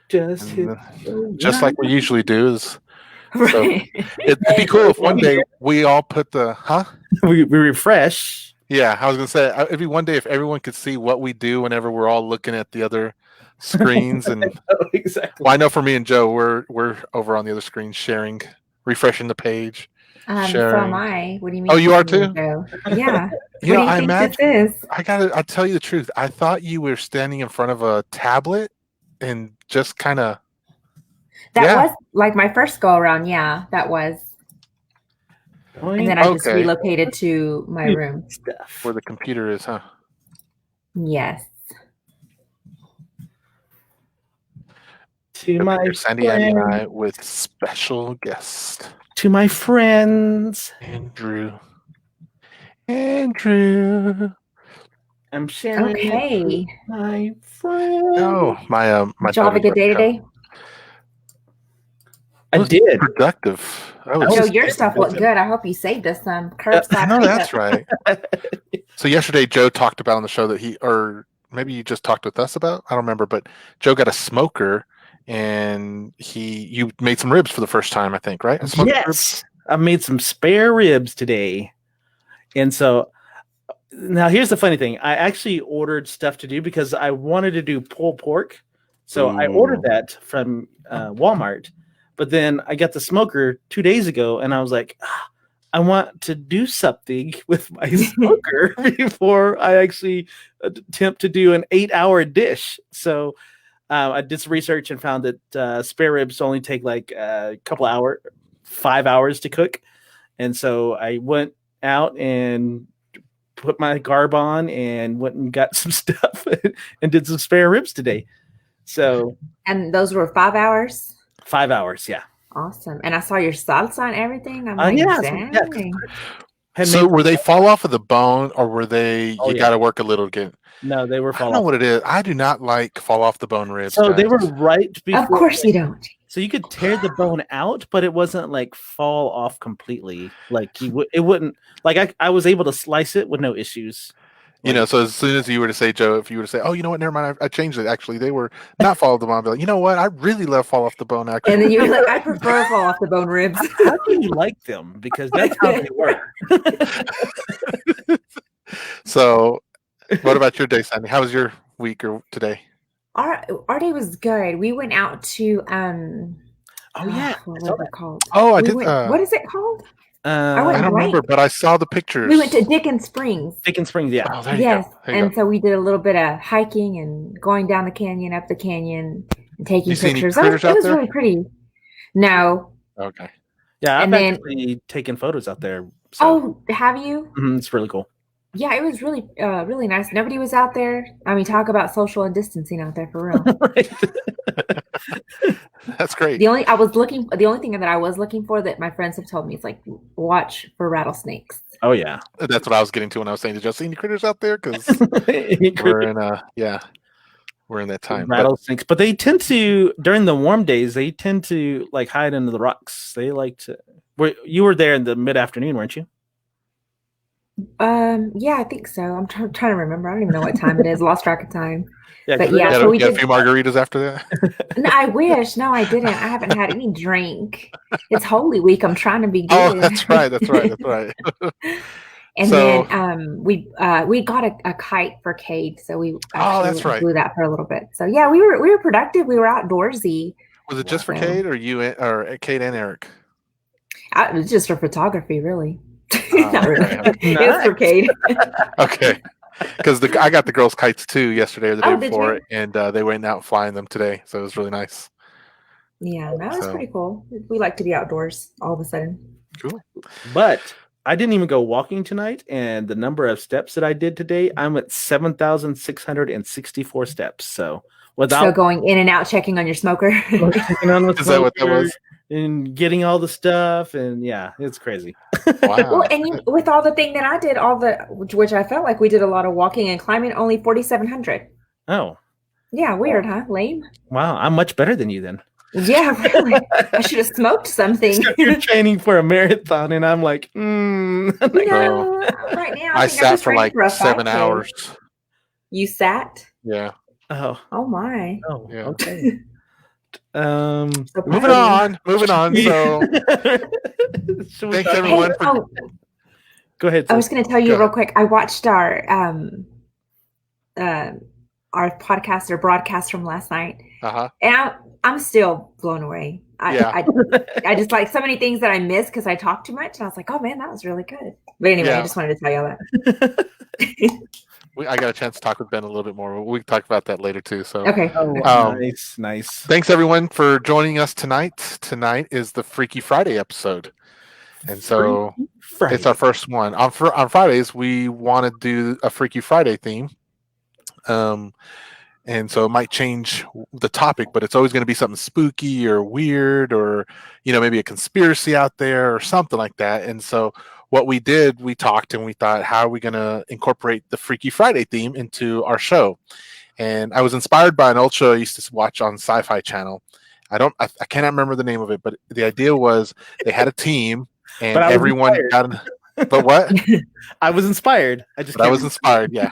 Just hit Just like we usually do. So Right. it'd be cool if one day we all put the we refresh. Yeah, I was gonna say it'd be one day if everyone could see what we do whenever we're all looking at the other screens. And Exactly. well, I know for me and Joe, we're over on the other screen sharing, refreshing the page. So am sharing. I. What do you mean? Oh, you are too? Yeah. You know, what do you I think imagine. this is? I'll tell you the truth. I thought you were standing in front of a tablet and just kind of. That was like my first go around. Yeah, that was. And then I just relocated to my room. Stuff. Where the computer is, huh? Yes. To my Sandy and I with special guest. To my friends. Andrew. I'm sharing it with my friends. Oh, my Did you have a good day today? I did. Productive. Joe, your stuff looked good. I hope you saved us some curbside. I know that's right. So yesterday, Joe talked about on the show that or maybe you just talked with us about. I don't remember, but Joe got a smoker, and you made some ribs for the first time, I think, right? Yes, ribs? I made some spare ribs today, and so now here's the funny thing: I actually ordered stuff to do because I wanted to do pulled pork, so I ordered that from Walmart. But then I got the smoker 2 days ago, and I was like, I want to do something with my smoker before I actually attempt to do an 8-hour dish. So I did some research and found that spare ribs only take like a couple hours, 5 hours to cook. And so I went out and put my garb on and went and got some stuff and did some spare ribs today. So, and those were 5 hours? 5 hours, yeah. Awesome. And I saw your salsa and everything. I'm like, dang. So were they fall off of the bone, or were they you got to work a little to get? No, they were fall off. I don't know what it is. I do not like fall off the bone ribs. So they were right before. Of course you don't. So you could tear the bone out, but it wasn't like fall off completely. Like it wouldn't. Like I was able to slice it with no issues. You know, so as soon as you were to say, Joe, if you were to say, oh, you know what, never mind, I changed it. Actually, they were not fall off the bone. I'd be like, you know what, I really love fall off the bone. Actually, and then you were like, I prefer fall off the bone ribs. How do you like them? Because that's how they were. So, what about your day, Sandy? How was your week or today? Our day was good. We went out to Oh yeah, what was it called? Oh, I did. What is it called? I don't remember, but I saw the pictures. We went to Dickens Springs. Dickens Springs, yeah. Oh, there you go. And so we did a little bit of hiking and going down the canyon, up the canyon, and taking pictures. It was really pretty. No. Okay. Yeah, I've actually taken photos out there. So. Oh, have you? Mm-hmm, it's really cool. Yeah, it was really, really nice. Nobody was out there. I mean, talk about social distancing out there for real. That's great. The only thing that I was looking for that my friends have told me is like watch for rattlesnakes. Oh yeah, that's what I was getting to when I was saying, did y'all see any critters out there? Because we're in that time. Rattlesnakes, but they tend to during the warm days. They tend to like hide under the rocks. They like to. You were there in the mid-afternoon, weren't you? Yeah, I think so. I'm trying to remember. I don't even know what time it is. Lost track of time. Yeah, but yeah, so we did a few margaritas after that. No, I wish. No, I didn't. I haven't had any drink. It's Holy Week. I'm trying to be good. Oh, that's right. And then we got a kite for Cade, so we flew that for a little bit. So yeah, we were productive. We were outdoorsy. Was it just for Cade, or you, or Cade and Eric? It was just for photography, really. Not really. It was for Cade. Okay. Because I got the girls' kites too yesterday or the day before, and they went out flying them today, so it was really nice. Yeah, that was pretty cool. We like to be outdoors all of a sudden. Cool. But I didn't even go walking tonight, and the number of steps that I did today, I'm at 7,664 steps. So going in and out, checking on your smoker. Is that what that was? And getting all the stuff, and yeah, it's crazy. Wow. Well, and with all the thing that I did, which I felt like we did a lot of walking and climbing, only 4,700. Oh, yeah, weird, huh? Lame. Wow, I'm much better than you then. Yeah, really. I should have smoked something. You're training for a marathon, and I'm like, no, right now I sat for like 7 hours. You sat? Yeah. Oh my. Oh, yeah. Okay. Moving on. So, thanks everyone. Go ahead. I was going to tell you real quick. I watched our podcast or broadcast from last night, and I'm still blown away. I just like so many things that I missed because I talked too much, and I was like, "Oh man, that was really good." But anyway, I just wanted to tell you all that. I got a chance to talk with Ben a little bit more. We can talk about that later too. So okay. Nice. Thanks everyone for joining us tonight. Tonight is the Freaky Friday episode, and so it's our first one. On Fridays, we want to do a Freaky Friday theme, and so it might change the topic, but it's always going to be something spooky or weird, or maybe a conspiracy out there or something like that. And so what we did, we talked and we thought, how are we going to incorporate the Freaky Friday theme into our show? And I was inspired by an old show I used to watch on Sci-Fi Channel. I cannot remember the name of it, but the idea was they had a team and everyone got. But what? I was inspired. I was inspired. Yeah.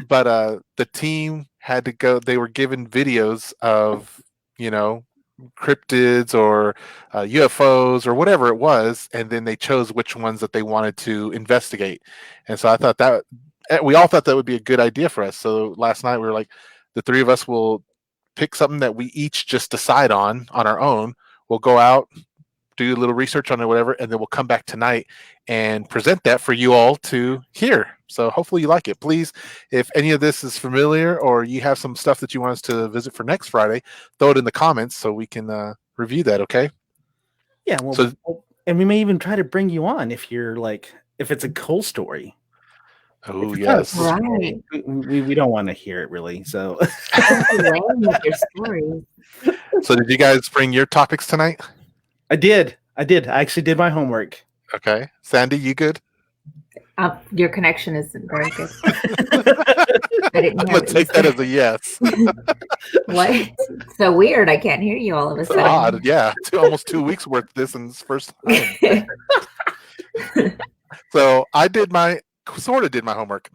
But the team had to go. They were given videos of cryptids or UFOs or whatever it was, and then they chose which ones that they wanted to investigate. And so I thought that we all thought that would be a good idea for us. So last night we were like, the three of us will pick something that we each just decide on our own. We'll go out, do a little research on it, whatever, and then we'll come back tonight and present that for you all to hear. So hopefully you like it. Please, if any of this is familiar or you have some stuff that you want us to visit for next Friday, throw it in the comments so we can review that, okay? Yeah, and we may even try to bring you on if it's a cool story. Oh, yes. Right. We don't want to hear it, really. So, So did you guys bring your topics tonight? I did. I actually did my homework. Okay. Sandy, you good? Your connection isn't very good. I'm going to take that as a yes. What? So weird. I can't hear you all of a sudden. Odd. Yeah. Almost 2 weeks worth of this in this first time. So I sort of did my homework.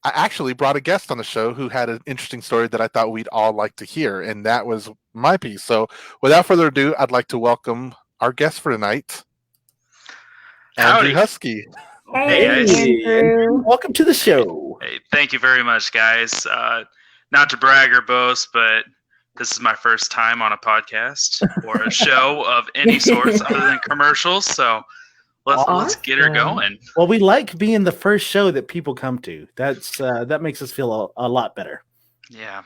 I actually brought a guest on the show who had an interesting story that I thought we'd all like to hear, and that was my piece. So without further ado, I'd like to welcome our guest for tonight, Andrew Husky. Hey, Andrew. Welcome to the show. Hey, thank you very much, guys. Not to brag or boast, but this is my first time on a podcast or a show of any sorts other than commercials. So let's get her going. Well, we like being the first show that people come to. That makes us feel a lot better. Yeah,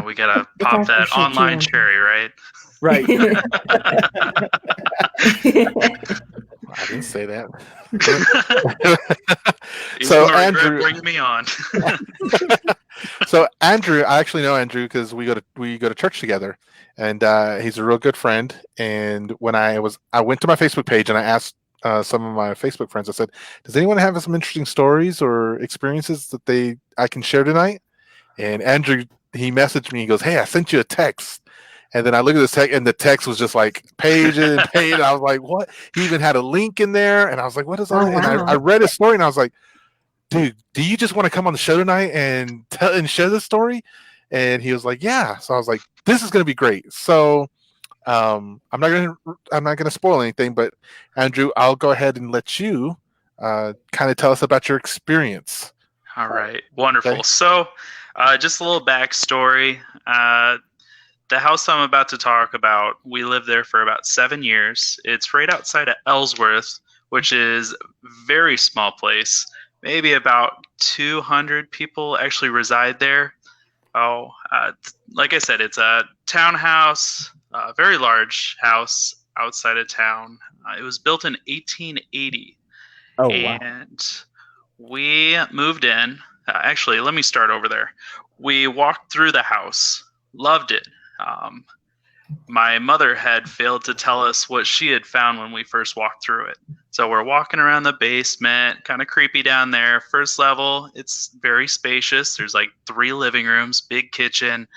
we gotta pop that online cherry, right? Right. I didn't say that. So Andrew, bring me on. So Andrew, I actually know Andrew because we go to church together, and he's a real good friend. And when I went to my Facebook page and I asked some of my Facebook friends, I said, "Does anyone have some interesting stories or experiences that I can share tonight?" And Andrew, he messaged me. He goes, "Hey, I sent you a text." And then I look at this text, and the text was just like pages and pages. I was like, "What?" He even had a link in there, and I was like, "What is that?" Wow. And I read his story, and I was like, "Dude, do you just want to come on the show tonight and share this story?" And he was like, "Yeah." So I was like, "This is going to be great." So I'm not gonna spoil anything, but Andrew, I'll go ahead and let you kind of tell us about your experience. All right, wonderful. Okay. So just a little backstory. The house I'm about to talk about, we lived there for about 7 years. It's right outside of Ellsworth, which is a very small place. Maybe about 200 people actually reside there. Like I said, it's a townhouse, a very large house outside of town. It was built in 1880. Oh, wow. And we moved in. Actually, let me start over there. We walked through the house, loved it. My mother had failed to tell us what she had found when we first walked through it. So we're walking around the basement, kind of creepy down there. First level, it's very spacious. There's like 3 living rooms, big kitchen.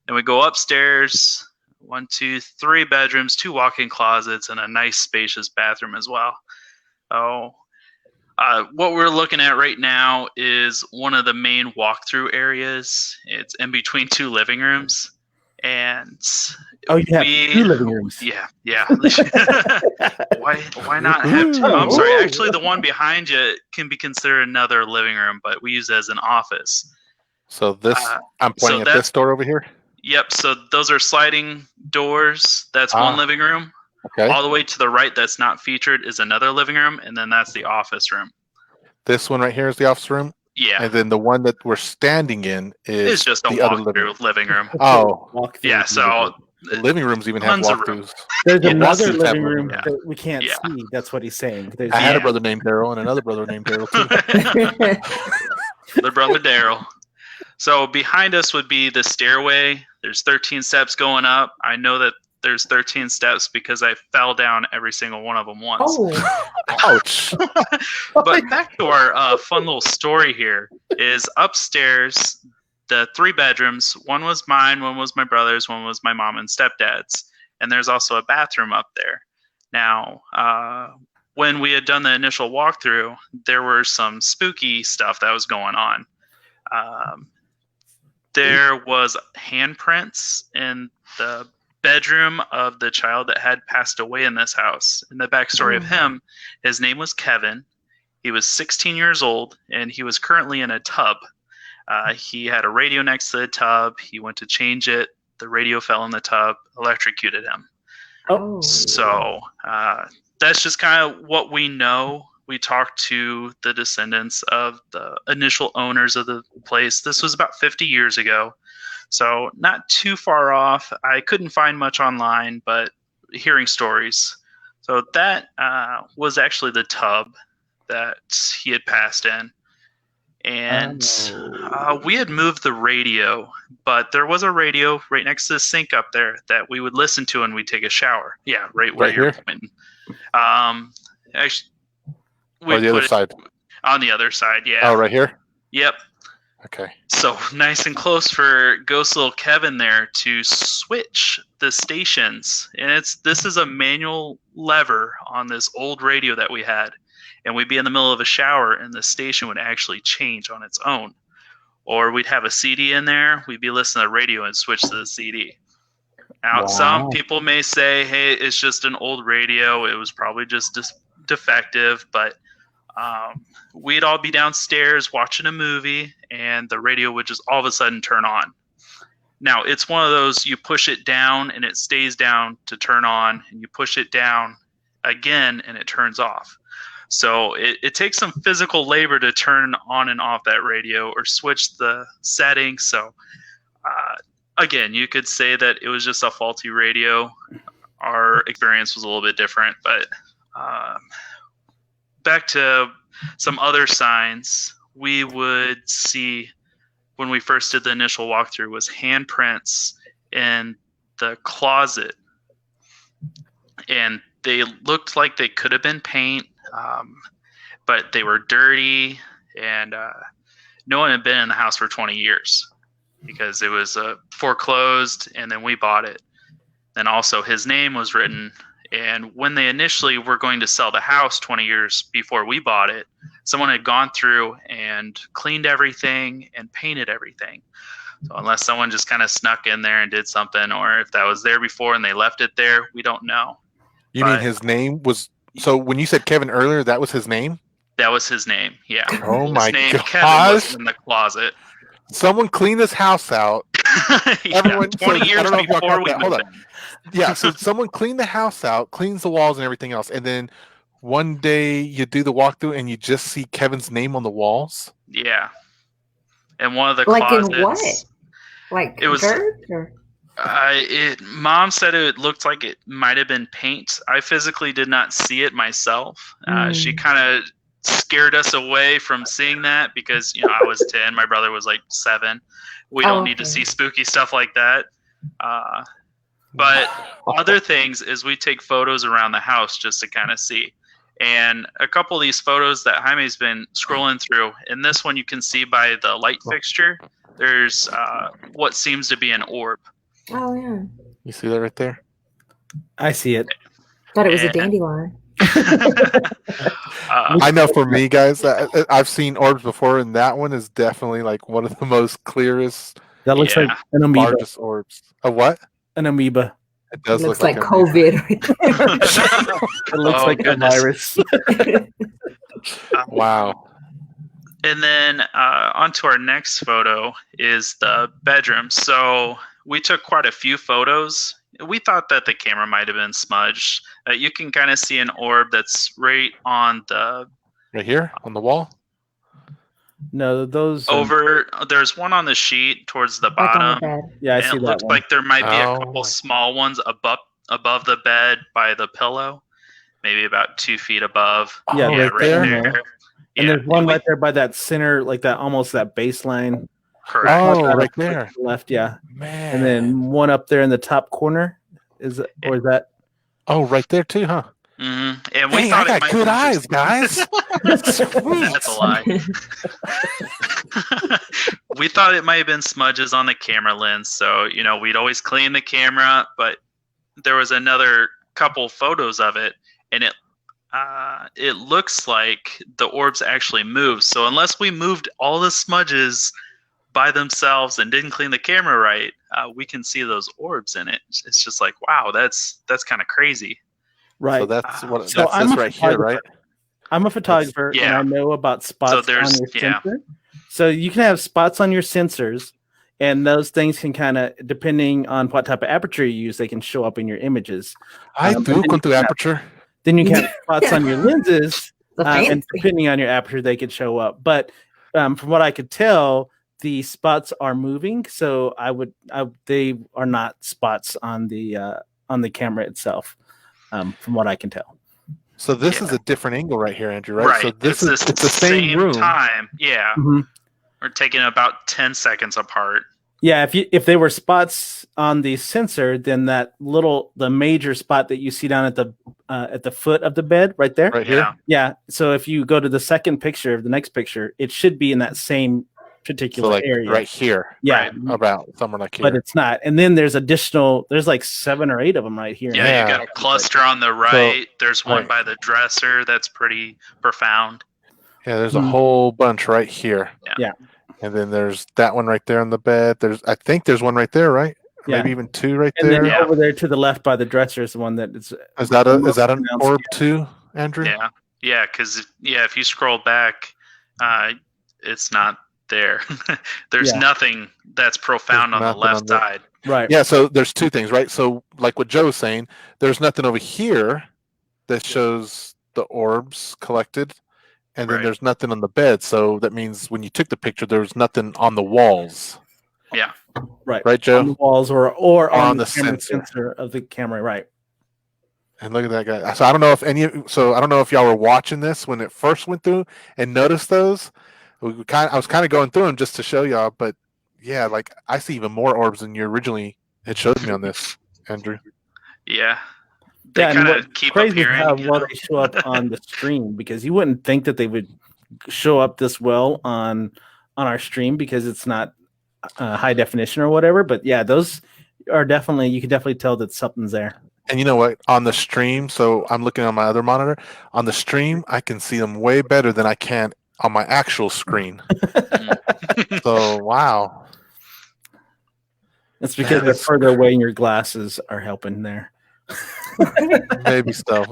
Then we go upstairs, 1, 2, 3 bedrooms, 2 walk-in closets, and a nice spacious bathroom as well. What we're looking at right now is one of the main walkthrough areas. It's in between 2 living rooms. And you have 2 living rooms. Yeah. Why not have 2? I'm sorry. Actually, the one behind you can be considered another living room, but we use it as an office. So this, I'm pointing at this door over here. Yep. So those are sliding doors. That's one living room. Okay. All the way to the right, that's not featured, is another living room, and then that's the office room. This one right here is the office room. Yeah. And then the one that we're standing in is it's just a walk-through living room. Oh. Yeah. So the living rooms even have walkthroughs. There's another living room that we can't see. That's what he's saying. I had a brother named Daryl and another brother named Daryl too. The brother Daryl. So behind us would be the stairway. There's 13 steps going up. I know that there's 13 steps because I fell down every single one of them once. Oh. Ouch. But back to our fun little story here is upstairs, the 3 bedrooms. One was mine, one was my brother's, one was my mom and stepdad's. And there's also a bathroom up there. Now, when we had done the initial walkthrough, there were some spooky stuff that was going on. There was handprints in the bedroom of the child that had passed away in this house. And the backstory of him, his name was Kevin. He was 16 years old, and he was currently in a tub. He had a radio next to the tub. He went to change it. The radio fell in the tub, electrocuted him. Oh. So that's just kind of what we know. We talked to the descendants of the initial owners of the place. This was about 50 years ago. So not too far off. I couldn't find much online, but hearing stories. So that was actually the tub that he had passed in. And we had moved the radio, but there was a radio right next to the sink up there that we would listen to when we take a shower. Yeah, right where you're pointing. Actually, the other side. On the other side, yeah. Oh, right here? Yep. Okay. So nice and close for Ghost Little Kevin there to switch the stations. And this is a manual lever on this old radio that we had. And we'd be in the middle of a shower and the station would actually change on its own. Or we'd have a CD in there, we'd be listening to the radio and switch to the CD. Now, some people may say, hey, it's just an old radio. It was probably just defective, but we'd all be downstairs watching a movie and the radio would just all of a sudden turn on. Now, it's one of those, you push it down and it stays down to turn on, and you push it down again and it turns off. So it takes some physical labor to turn on and off that radio or switch the settings. So again, you could say that it was just a faulty radio. Our experience was a little bit different, but back to some other signs we would see when we first did the initial walkthrough was handprints in the closet. And they looked like they could have been paint, but they were dirty, and no one had been in the house for 20 years because it was foreclosed, and then we bought it. And also his name was written. And when they initially were going to sell the house 20 years before we bought it, someone had gone through and cleaned everything and painted everything. So unless someone just kind of snuck in there and did something, or if that was there before and they left it there, we don't know. You mean his name was... So when you said Kevin earlier, that was his name? That was his name, yeah. Oh his my name, gosh. Kevin, was in the closet. Someone cleaned this house out. Everyone, 20 years before we moved in. Yeah, so someone cleaned the house out, cleans the walls and everything else, and then one day you do the walkthrough and you just see Kevin's name on the walls? Yeah. And one of the like closets. Like in what? Like it was, dirt? Or? Mom said it looked like it might have been paint. I physically did not see it myself. She kind of scared us away from seeing that because, I was 10, my brother was like 7. We don't need to see spooky stuff like that. But other things is we take photos around the house just to kind of see. And a couple of these photos that Jaime's been scrolling through, and this one you can see by the light fixture, there's what seems to be an orb. Oh, yeah. You see that right there? I see it. Thought it was a dandelion. I know for me, guys, I've seen orbs before, and that one is definitely like one of the most clearest That looks like an amoeba. Largest orbs. A what? An amoeba. It does look like COVID. It looks like a virus. Wow. And then onto our next photo is the bedroom. So we took quite a few photos. We thought that the camera might have been smudged. You can kind of see an orb that's right on the... Right here on the wall? No, those... There's one on the sheet towards the bottom. Yeah, I see that. It looks like there might be a couple small ones above the bed by the pillow. Maybe about 2 feet above. Yeah, right there. And Yeah. there's one right there by that center, like that, almost that baseline. Correct. Oh, right there. Left, yeah. Man. And then one up there in the top corner. Is that? Oh, right there too, huh? Mm-hmm. And we thought I got good eyes, guys. That's a lie. We thought it might have been smudges on the camera lens, so we'd always clean the camera. But there was another couple photos of it, and it looks like the orbs actually moved. So unless we moved all the smudges by themselves and didn't clean the camera right, we can see those orbs in it. It's just like, wow, that's kind of crazy. Right. So that's what that's right here, right? I'm a photographer, and I know about spots on your sensor. So you can have spots on your sensors, and those things can kind of, depending on what type of aperture you use, they can show up in your images. I do go through aperture. Then you can have spots on your lenses, and depending on your aperture, they could show up. But from what I could tell, the spots are moving, so they are not spots on the camera itself, from what I can tell. So this is a different angle right here, Andrew, right? So it's the same room. Time. Yeah. Mm-hmm. We're taking about 10 seconds apart. Yeah, if they were spots on the sensor, then the major spot that you see down at the foot of the bed, right there, right here. Yeah. So if you go to the second picture, the next picture, it should be in that same particular area, right here. Yeah, right, about somewhere like here. But it's not. And then there's like 7 or 8 of them right here. Yeah, you got a cluster on the right. So, there's one by the dresser that's pretty profound. Yeah, there's a whole bunch right here. Yeah. And then there's that one right there on the bed. I think there's one right there, right? Yeah. Maybe even 2 right and there. And then over there to the left by the dresser is the one that is. Is that an orb too, Andrew? Yeah. Yeah, because if you scroll back, it's not there. There's nothing that's profound on the left side. Right. Yeah, so there's 2 things, right? So like what Joe was saying, there's nothing over here that shows the orbs collected. And then there's nothing on the bed, so that means when you took the picture, there was nothing on the walls. Yeah, right, Joe. On the walls or on the sensor of the camera, right? And look at that guy. So I don't know if y'all were watching this when it first went through and noticed those. I was kind of going through them just to show y'all, but yeah, like I see even more orbs than you originally had showed me on this, Andrew. Yeah. They kind of keep appearing. How well they show up on the stream, because you wouldn't think that they would show up this well on our stream because it's not high definition or whatever. But yeah, those are definitely, you can definitely tell that something's there. And you know what? On the stream, so I'm looking on my other monitor. On the stream, I can see them way better than I can on my actual screen. So wow. It's because they're further away and your glasses are helping there. Maybe so.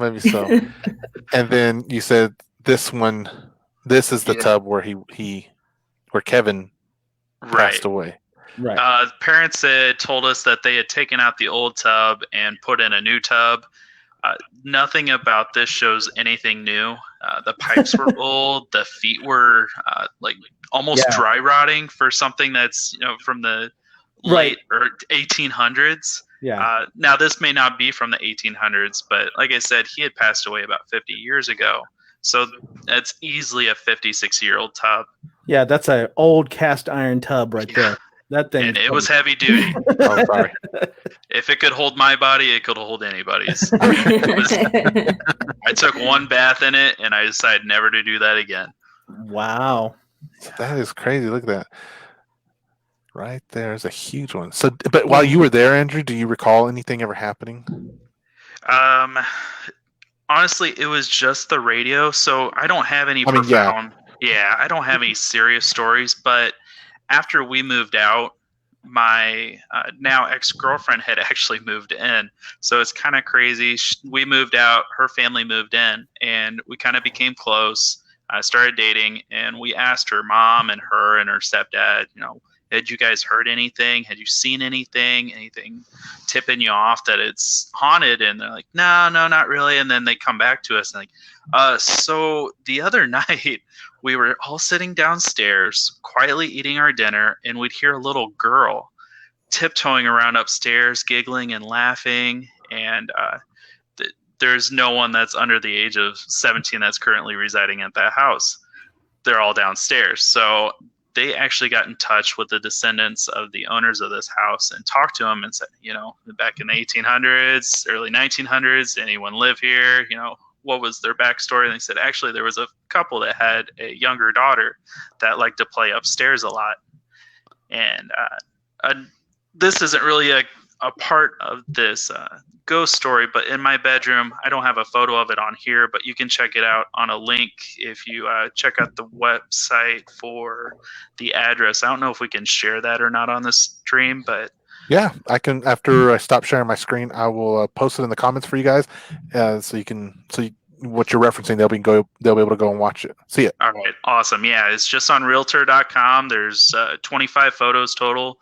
And then you said this is the tub where where Kevin passed away. Right. Parents had told us that they had taken out the old tub and put in a new tub. Nothing about this shows anything new. The pipes were old. The feet were like almost dry rotting for something that's from the late or 1800s. Yeah. Now this may not be from the 1800s, but like I said, he had passed away about 50 years ago. So that's easily a 56-year-old tub. Yeah, that's an old cast iron tub right there. That thing. And it was heavy duty. Oh, sorry. If it could hold my body, it could hold anybody's. I took one bath in it, and I decided never to do that again. Wow. That is crazy. Look at that. Right there's a huge one. So, but while you were there, Andrew, do you recall anything ever happening? Honestly, it was just the radio, so I don't have any profound. Yeah, I don't have any serious stories. But after we moved out, my now ex-girlfriend had actually moved in. So it's kind of crazy. We moved out, her family moved in, and we kind of became close. I started dating, and we asked her mom and her and her stepdad, had you guys heard anything? Had you seen anything tipping you off that it's haunted? And they're like, no, not really. And then they come back to us and so the other night we were all sitting downstairs quietly eating our dinner, and we'd hear a little girl tiptoeing around upstairs, giggling and laughing. And there's no one that's under the age of 17 that's currently residing at that house. They're all downstairs. So they actually got in touch with the descendants of the owners of this house and talked to them and said, back in the 1800s, early 1900s, anyone live here? What was their backstory? And they said, actually, there was a couple that had a younger daughter that liked to play upstairs a lot. And this isn't really a part of this ghost story, but in my bedroom, I don't have a photo of it on here, but you can check it out on a link if you check out the website for the address. I don't know if we can share that or not on the stream, but yeah, I can. After I stop sharing my screen, I will post it in the comments for you guys, so you can see what you're referencing. They'll be able to go and watch it, see it. All right, awesome. Yeah, it's just on Realtor.com. There's 25 photos total,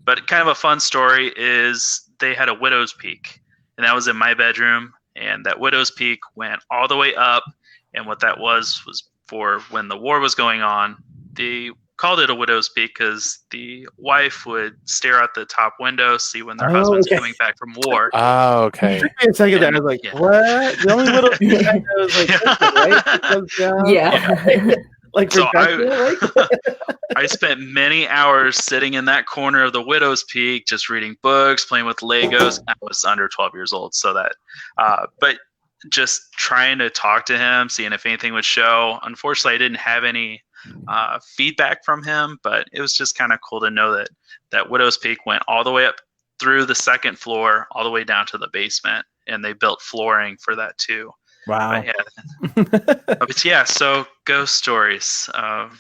but kind of a fun story is they had a widow's peak, and that was in my bedroom. And that widow's peak went all the way up, and what that was for when the war was going on. They called it a widow's peak because the wife would stare out the top window, see when their husband's coming back from war. Oh, okay. A second, I was like, what? The only widow's peak I know is like, so I spent many hours sitting in that corner of the widow's peak, just reading books, playing with Legos. I was under 12 years old, so that, but just trying to talk to him, seeing if anything would show. Unfortunately, I didn't have any feedback from him, but it was just kind of cool to know that widow's peak went all the way up through the second floor, all the way down to the basement, and they built flooring for that too. Wow. But yeah, so ghost stories. I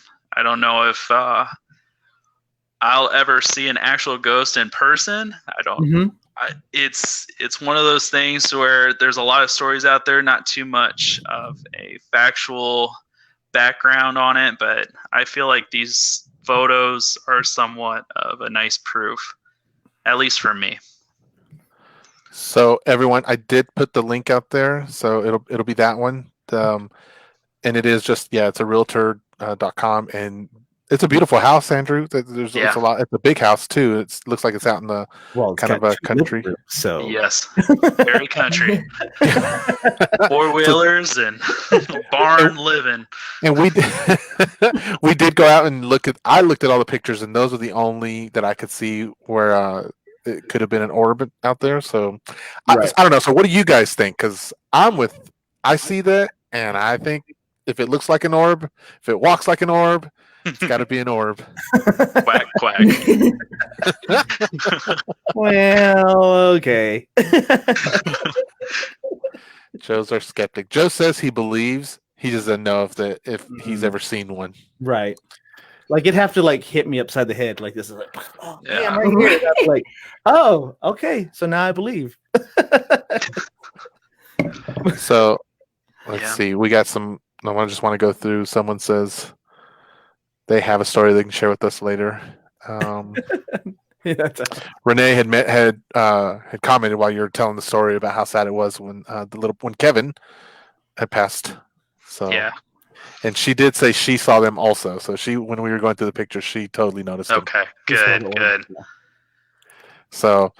don't know if I'll ever see an actual ghost in person. I don't. Mm-hmm. It's one of those things where there's a lot of stories out there, not too much of a factual background on it, but I feel like these photos are somewhat of a nice proof, at least for me. So everyone, I did put the link out there, so it'll be that one, and it is just it's a realtor.com, and it's a beautiful house, Andrew. It's a lot. It's a big house too. It looks like it's out in the kind of a country. So yes, very country. 4-wheelers and barn living. And we did go out and I looked at all the pictures, and those are the only that I could see where it could have been an orb out there. So I don't know. So what do you guys think? Because I see that, and I think if it looks like an orb, if it walks like an orb, it's got to be an orb. Quack, quack. Well, okay. Joe's our skeptic. Joe says he believes. He just doesn't know if he's ever seen one. Right. Like it'd have to hit me upside the head like this. Is like, oh, yeah, I'm right here. Like, oh, okay. So now I believe. So let's see. We got some. I just want to go through. Someone says they have a story they can share with us later. Renee had commented while you were telling the story about how sad it was when when Kevin had passed. So yeah. And she did say she saw them also. So when we were going through the pictures, she totally noticed them. Okay, good. So,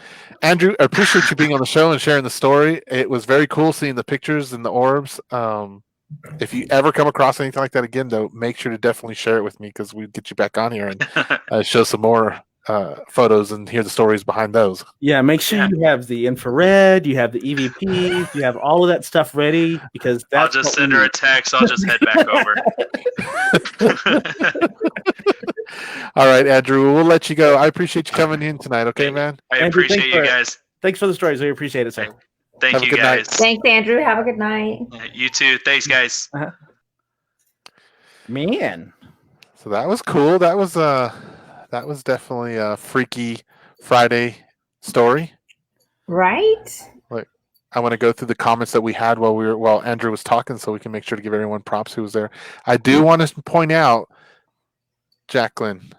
Andrew, I appreciate you being on the show and sharing the story. It was very cool seeing the pictures and the orbs. If you ever come across anything like that again, though, make sure to definitely share it with me because we'd get you back on here and show some more photos and hear the stories behind those. Yeah, make sure you have the infrared, you have the EVP, you have all of that stuff ready because I'll just send her a text. I'll just head back over. All right, Andrew, we'll let you go. I appreciate you coming in tonight. Okay, man. I appreciate you guys. Thanks for the stories. We appreciate it, sir. Thank you, guys. Thanks, Andrew. Have a good night. You too. Thanks, guys. Man. So that was cool. That was that was definitely a Freaky Friday story. Right? Like, I want to go through the comments that we had while Andrew was talking, so we can make sure to give everyone props who was there. I do want to point out, Jacqueline.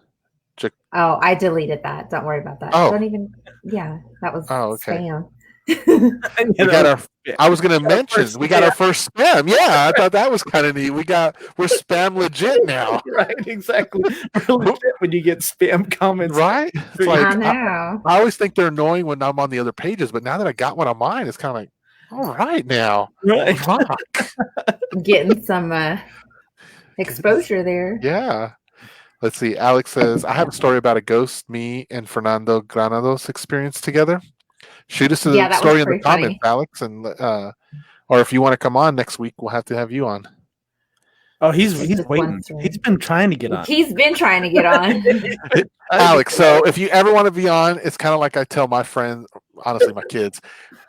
Oh, I deleted that. Don't worry about that. Oh. Don't even. Yeah, that was spam. I was going to mention we got our first spam. Yeah, I thought that was kind of neat. We're spam legit now. Right, exactly. We're legit when you get spam comments. Right? It's like, I know. I always think they're annoying when I'm on the other pages, but now that I got one on mine, it's kind of like, all right now. Right. Getting some exposure there. Yeah. Let's see. Alex says, I have a story about a ghost me and Fernando Granados experienced together. Shoot us a story in the comments, Alex, and or if you want to come on next week, we'll have to have you on. Oh, he's waiting. He's been trying to get on. He's been trying to get on. Alex, so if you ever want to be on, it's kind of like I tell my friends, honestly, my kids,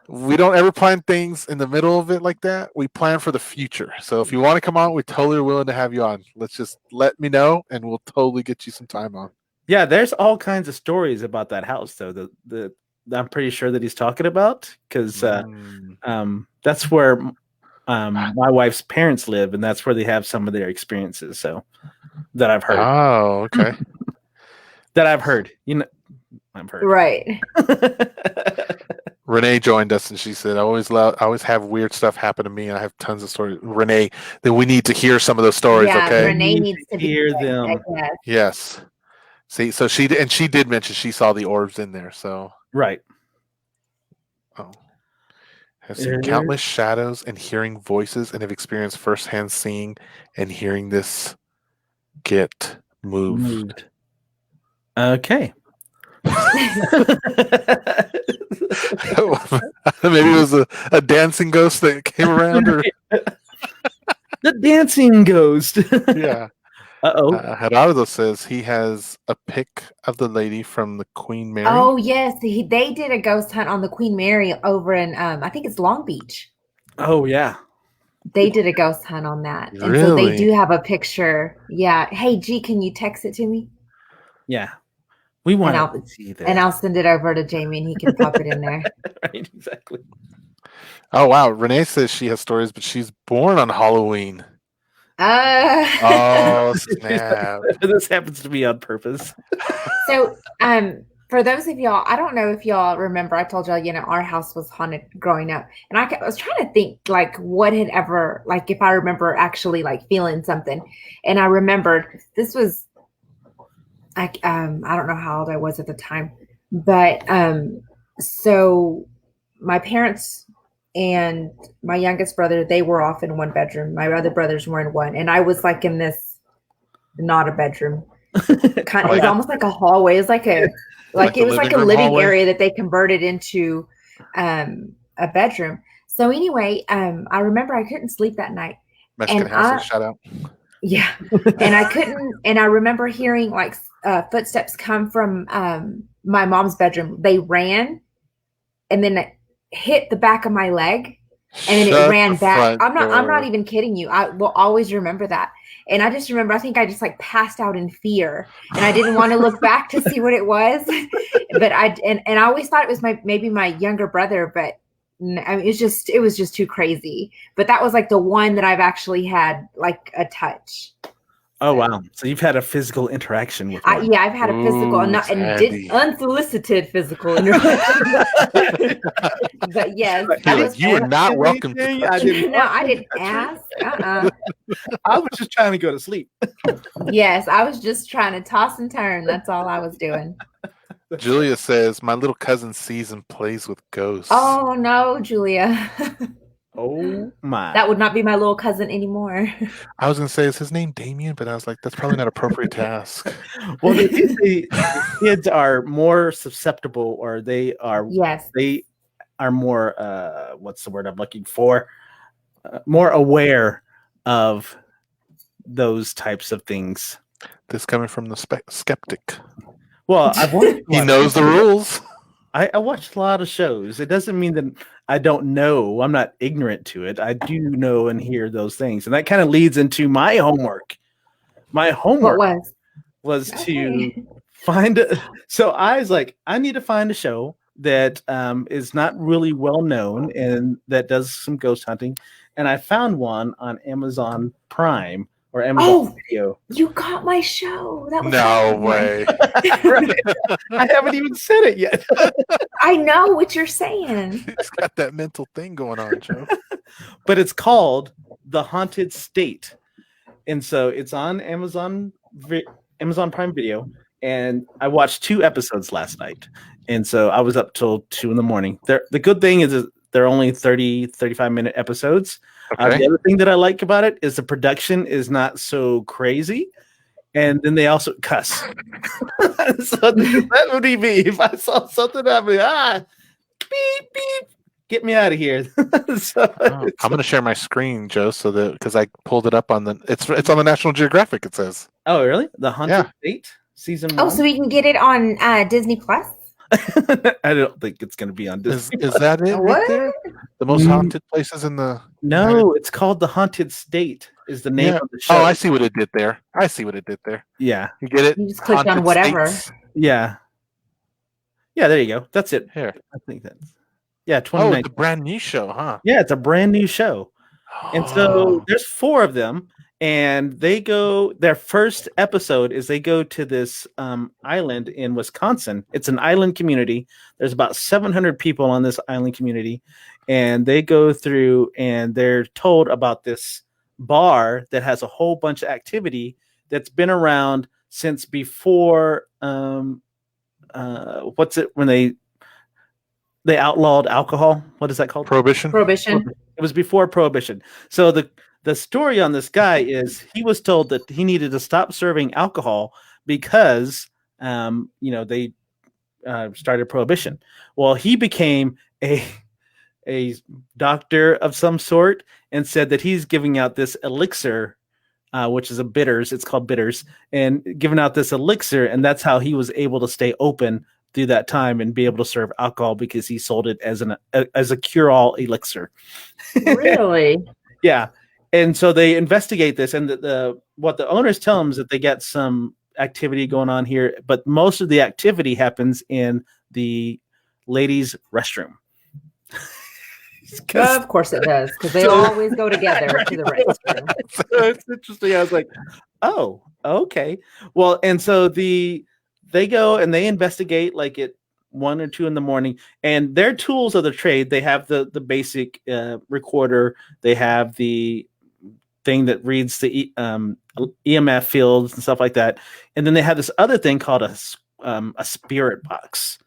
we don't ever plan things in the middle of it like that. We plan for the future. So if you want to come on, we're totally willing to have you on. Let me know, and we'll totally get you some time on. Yeah, there's all kinds of stories about that house, though. The I'm pretty sure that he's talking about, because that's where my wife's parents live, and that's where they have some of their experiences. So that I've heard. Oh, okay. That I've heard. I've heard. Right. Renee joined us, and she said, I always have weird stuff happen to me, and I have tons of stories. Renee, then we need to hear some of those stories, okay? Renee needs to hear them. Yes. See, so she did mention she saw the orbs in there, so. Right. Oh. Have seen countless shadows and hearing voices, and have experienced firsthand seeing and hearing this get moved. Okay. Maybe it was a dancing ghost that came around, or the dancing ghost. Yeah. Gerardo says he has a pic of the lady from the Queen Mary. Oh yes, they did a ghost hunt on the Queen Mary over in I think it's Long Beach. Oh yeah, they did a ghost hunt on that, and really? So they do have a picture. Yeah. Hey G, can you text it to me? Yeah. We want to see that. And I'll send it over to Jamie, and he can pop it in there. Right, exactly. Oh wow, Renee says she has stories, but she's born on Halloween. Oh snap! This happens to be on purpose. So, for those of y'all, I don't know if y'all remember. I told y'all, our house was haunted growing up, and I was trying to think like what had ever, like if I remember actually like feeling something, and I remembered this was. I don't know how old I was at the time, but so my parents and my youngest brother, they were off in one bedroom. My other brothers were in one, and I was like in this, not a bedroom, it was almost like a hallway. It was like it was like a living area that they converted into a bedroom. So anyway, I remember I couldn't sleep that night. Mexican house, shout out. Yeah, and I couldn't, and I remember hearing like footsteps come from my mom's bedroom. They ran, and then it hit the back of my leg, and then it ran back. I'm not even kidding you. I will always remember that. And I just remember, I think I just like passed out in fear, and I didn't want to look back to see what it was. But I always thought it was maybe my younger brother, but I mean, it was just too crazy. But that was like the one that I've actually had like a touch. Oh wow! So you've had a physical interaction with one. Yeah, I've had a physical and unsolicited physical interaction. But yes, you were not welcome. I didn't ask. I was just trying to go to sleep. Yes, I was just trying to toss and turn. That's all I was doing. Julia says, my little cousin sees and plays with ghosts. Oh, no, Julia. Oh, my. That would not be my little cousin anymore. I was going to say, is his name Damien? But I was like, that's probably not appropriate to ask. Well, the kids are more susceptible, or they are more, what's the word I'm looking for? More aware of those types of things. This coming from the skeptic. Well, he knows the rules. I watched a lot of shows. It doesn't mean that I don't know. I'm not ignorant to it. I do know and hear those things. And that kind of leads into my homework. My homework was to So I was like, I need to find a show that is not really well known and that does some ghost hunting. And I found one on Amazon Prime or Amazon Video. You got my show. That was no way. I haven't even said it yet. I know what you're saying. It's got that mental thing going on, Joe. But it's called The Haunted State. And so it's on Amazon Prime Video. And I watched 2 episodes last night. And so I was up till 2 a.m. The good thing is they're only 35-minute episodes. The other thing that I like about it is the production is not so crazy. And then they also cuss. So that would be me. If I saw something, I'd be beep, beep. Get me out of here. I'm going to share my screen, Joe, so that because I pulled it up on it's on the National Geographic. It says. Oh, really? The Haunted State season 1. Oh, so we can get it on Disney Plus. I don't think it's going to be on Disney. Is that it? Right there? The most haunted places in the. No, it's called The Haunted State. Is the name of the show? Oh, I see what it did there. Yeah, you get it. You just click on whatever. States. Yeah. There you go. That's it. Here, I think that's. Yeah, 2019. Oh, it's a brand new show, huh? Yeah, it's a brand new show. And so there's 4 of them, and they go. Their first episode is they go to this island in Wisconsin. It's an island community. There's about 700 people on this island community, and they go through and they're told about this bar that has a whole bunch of activity that's been around since before. What's it when they outlawed alcohol? What is that called? Prohibition. It was before Prohibition. So the story on this guy is he was told that he needed to stop serving alcohol because they started Prohibition. Well, he became a doctor of some sort and said that he's giving out this elixir, which is a bitters. It's called bitters, and giving out this elixir, and that's how he was able to stay open through that time and be able to serve alcohol because he sold it as a cure-all elixir. Really? Yeah. And so they investigate this, and what the owners tell them is that they get some activity going on here, but most of the activity happens in the ladies' restroom. Of course it does, because they always go together to the restroom. So it's interesting. I was like, oh, okay. Well, and so they go and they investigate like at 1 or 2 in the morning, and their tools of the trade, they have the basic recorder, they have the thing that reads the EMF fields and stuff like that, and then they have this other thing called a spirit box.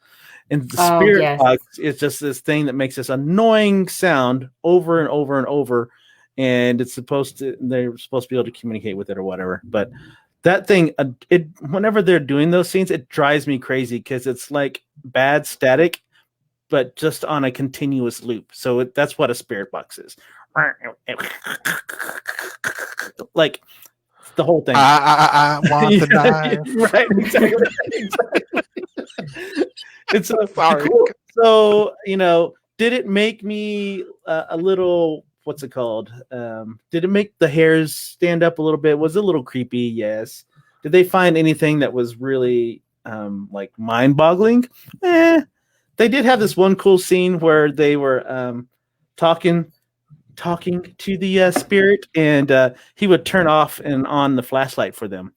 And the spirit box is just this thing that makes this annoying sound over and over and over, and they're supposed to be able to communicate with it or whatever. But that thing, whenever they're doing those scenes, it drives me crazy because it's like bad static, but just on a continuous loop. So that's what a spirit box is. Like the whole thing. I want the knife. Right, exactly. It's sorry. Cool. So, did it make me a little, what's it called? Did it make the hairs stand up a little bit? Was it a little creepy? Yes. Did they find anything that was really like mind-boggling? They did have this one cool scene where they were talking to the spirit, and he would turn off and on the flashlight for them.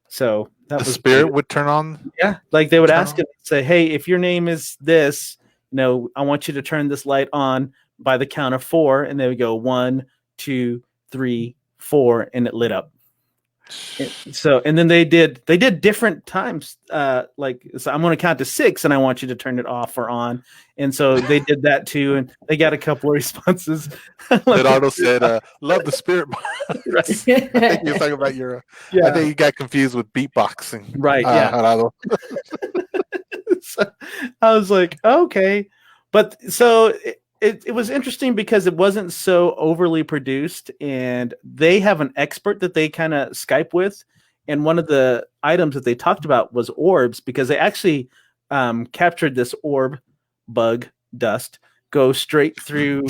So that the spirit would turn on. Yeah, like they would ask him, say, "Hey, if your name is this, I want you to turn this light on by the count of 4," and they would go 1, 2, 3, 4, and it lit up. And then they did different times. So I'm going to count to 6, and I want you to turn it off or on. And so they did that too, and they got a couple of responses. Leonardo said, "Love the spirit." I think you're talking about your. I think you got confused with beatboxing. Right. Yeah. So I was like, okay, but so. It was interesting because it wasn't so overly produced, and they have an expert that they kind of Skype with. And one of the items that they talked about was orbs, because they actually captured this orb bug dust go straight through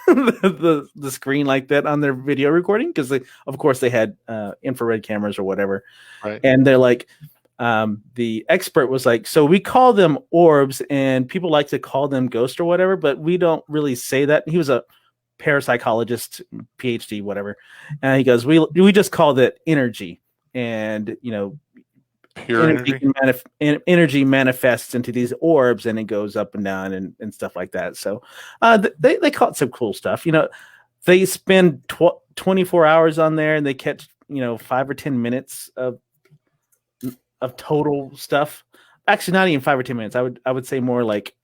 the screen like that on their video recording. Because of course they had infrared cameras or whatever. Right. And they're like, the expert was like, so we call them orbs and people like to call them ghosts or whatever, but we don't really say that. He was a parapsychologist, PhD, whatever. And he goes, we just call it energy. And, pure energy manifests into these orbs and it goes up and down and stuff like that. So they caught some cool stuff. They spend 24 hours on there and they catch 5 or 10 minutes of total stuff. Actually, not even 5 or 10 minutes. I would say more like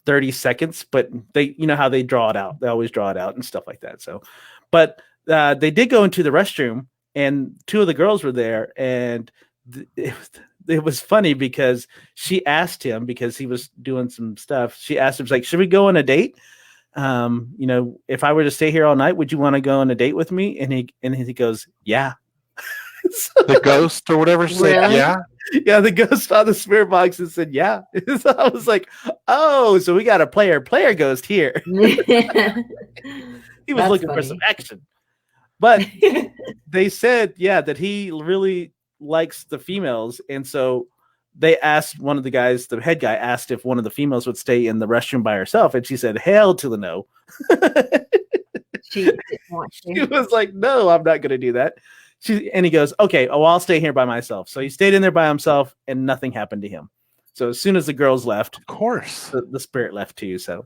30 seconds, but they, how they draw it out. They always draw it out and stuff like that. So, but they did go into the restroom and 2 of the girls were there, and it was funny because she asked him, because he was doing some stuff. She asked him, like, should we go on a date? If I were to stay here all night, would you want to go on a date with me? And he goes, yeah. The ghost or whatever said, yeah. Yeah, the ghost on the spirit box and said, yeah. So I was like, oh, so we got a player ghost here. He was That's looking funny. for some action. But they said, yeah, that he really likes the females. And so they asked one of the guys, the head guy asked if one of the females would stay in the restroom by herself. And she said, hell to the no. She didn't want to. He was like, no, I'm not going to do that. And he goes, okay, I'll stay here by myself. So he stayed in there by himself and nothing happened to him. So as soon as the girls left, of course, the spirit left too. So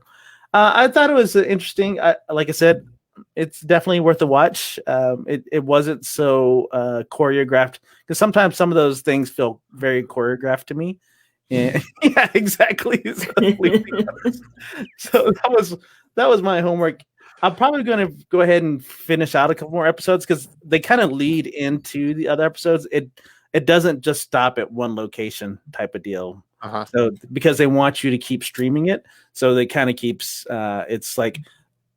I thought it was interesting. Like I said, it's definitely worth a watch. It wasn't so choreographed, because sometimes some of those things feel very choreographed to me. And yeah, exactly. So that was my homework. I'm probably going to go ahead and finish out a couple more episodes because they kind of lead into the other episodes. It doesn't just stop at one location type of deal. Uh-huh. So because they want you to keep streaming it, so they kind of keeps it's like,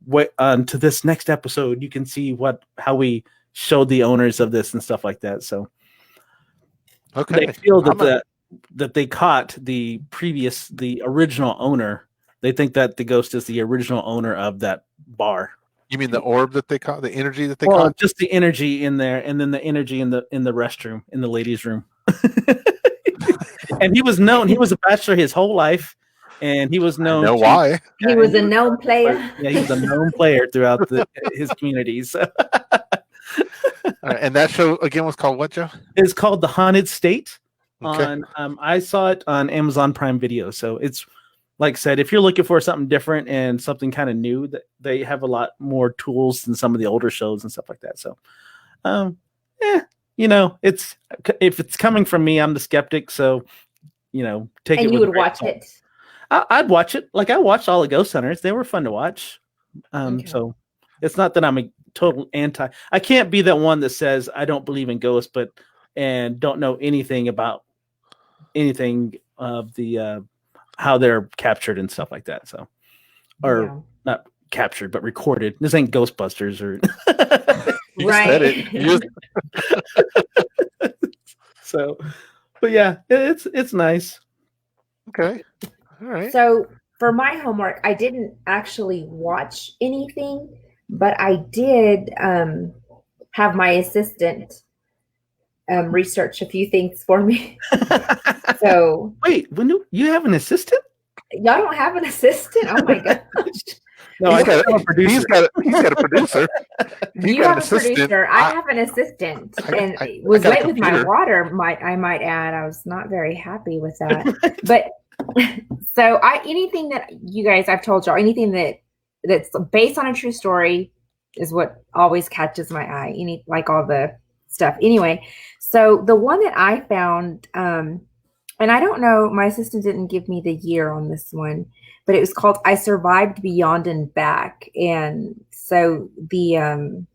wait to this next episode you can see how we showed the owners of this and stuff like that. So okay, they feel that they caught the original owner. They think that the ghost is the original owner of that bar. You mean the orb that they caught, the energy that they caught? Just the energy in there, and then the energy in the restroom, in the ladies' room. And he was known. He was a bachelor his whole life, and he was known. I know why. He was a known player. Yeah, he was a known player throughout his communities. So. And that show again was called what, Joe? It's called The Haunted State. Okay. I saw it on Amazon Prime Video. So it's, like I said, if you're looking for something different and something kind of new, that they have a lot more tools than some of the older shows and stuff like that. So, if it's coming from me, I'm the skeptic. So, take it. And you would watch it. I'd watch it. Like, I watched all the Ghost Hunters. They were fun to watch. Okay. So it's not that I'm a total anti. I can't be that one that says I don't believe in ghosts, and don't know anything about anything of the how they're captured and stuff like that. So, or not captured, but recorded. This ain't Ghostbusters or you said it. So, but yeah, it's nice. Okay. All right. So for my homework, I didn't actually watch anything, but I did have my assistant research a few things for me. So wait, you have an assistant? Y'all don't have an assistant? Oh my gosh. No, he's got a producer. You have a producer. I have an assistant, and was late with my water. I might add, I was not very happy with that. But so anything that you guys, I've told y'all, anything that's based on a true story is what always catches my eye. Like all the stuff. Anyway, so the one that I found, and I don't know, my assistant didn't give me the year on this one, but it was called I Survived Beyond and Back. And so the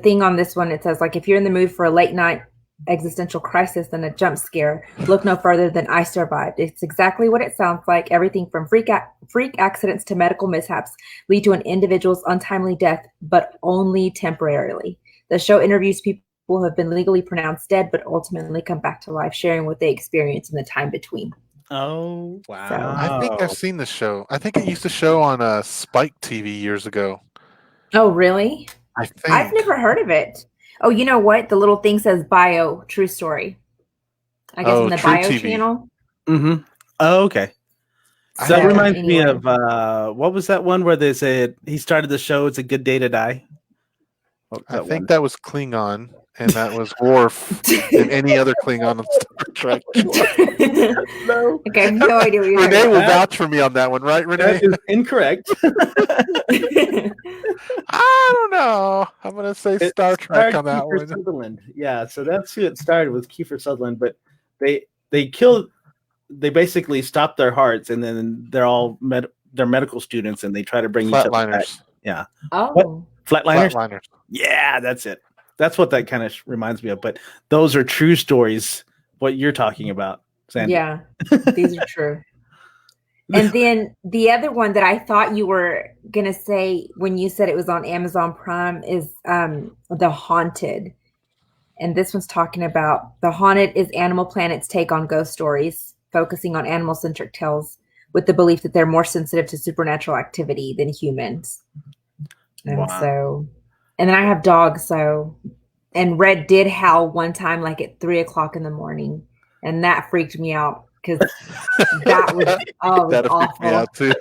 thing on this one, it says, like, if you're in the mood for a late night existential crisis and a jump scare, look no further than I Survived. It's exactly what it sounds like. Everything from freak accidents to medical mishaps lead to an individual's untimely death, but only temporarily. The show interviews people who have been legally pronounced dead, but ultimately come back to life, sharing what they experienced in the time between. Oh, wow. So, I think I've seen the show. I think it used to show on Spike TV years ago. Oh, really? I think. I've never heard of it. Oh, you know what? The little thing says bio, true story. I guess in the True bio TV. channel. Mm-hmm. Oh, okay. So that reminds me of what was that one where they said he started the show? It's a good day to die. I think that was Klingon, and that was Worf, and any other Klingon on Star Trek. No. Okay, I have no idea what you're Renee talking will about. Vouch for me on that one, right, Renee? That is incorrect. I don't know. I'm going to say Star Trek on that Kiefer one. Sutherland. Yeah, so that's who it started with, Kiefer Sutherland. But they killed. They basically stopped their hearts, and then they're all they're medical students, and they try to bring each other back. Yeah. Oh. What? Flatliners? Flatliners. Yeah, that's it. That's what that kind of reminds me of. But those are true stories. What you're talking about, Sandy. Yeah, these are true. And then the other one that I thought you were gonna say when you said it was on Amazon Prime is The Haunted. And this one's talking about The Haunted is Animal Planet's take on ghost stories, focusing on animal-centric tales with the belief that they're more sensitive to supernatural activity than humans. And wow. And then I have dogs, and Red did howl one time like at 3:00 in the morning, and that freaked me out because that was awful. Freaked me out too.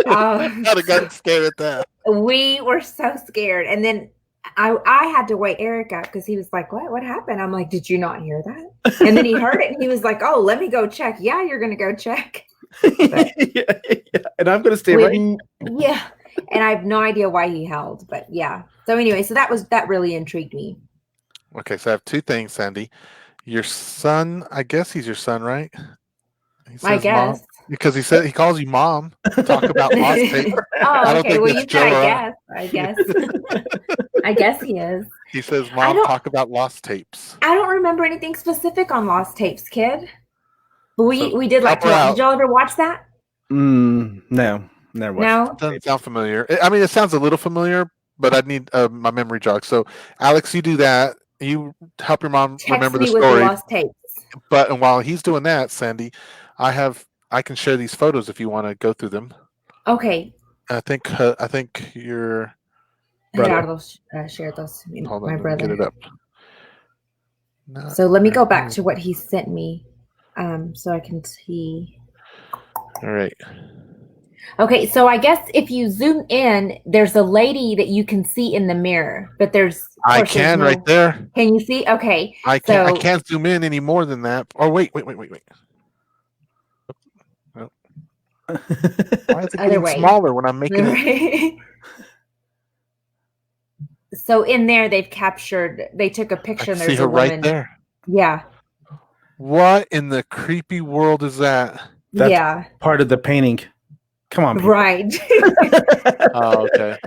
I'd have gotten scared at that. We were so scared, and then I had to wake Eric up because he was like, "What happened?" I'm like, "Did you not hear that?" And then he heard it, and he was like, "Oh, let me go check." Yeah, you're gonna go check. Yeah. And I'm gonna stay right. Yeah, and I have no idea why he held, but yeah. So anyway, that really intrigued me. Okay, so I have two things, Sandy. Your son, I guess he's your son, right? I guess. Mom, because he calls you mom. Talk about lost tape. Oh, okay. Well, you said I guess. I guess he is. He says, "Mom, talk about lost tapes." I don't remember anything specific on lost tapes, kid. But we did like to watch. Did y'all ever watch that? No, never watched. No, it doesn't sound familiar. I mean, it sounds a little familiar, but I need my memory jog. So, Alex, you do that. You help your mom remember the story. With the lost tapes. But while he's doing that, Sandy, I can share these photos if you want to go through them. Okay. I think your brother shared those. Hold on, my brother. Get it up. So let me go back to what he sent me, so I can see. All right. Okay, so I guess if you zoom in, there's a lady that you can see in the mirror, but I can right there. Can you see? Okay. I can't zoom in any more than that. Oh wait. Oh. Why is it getting smaller when I'm making it? So in there, they took a picture. And there's a woman right there. Yeah. What in the creepy world is that? That's part of the painting. Come on, people. Right. Oh, okay.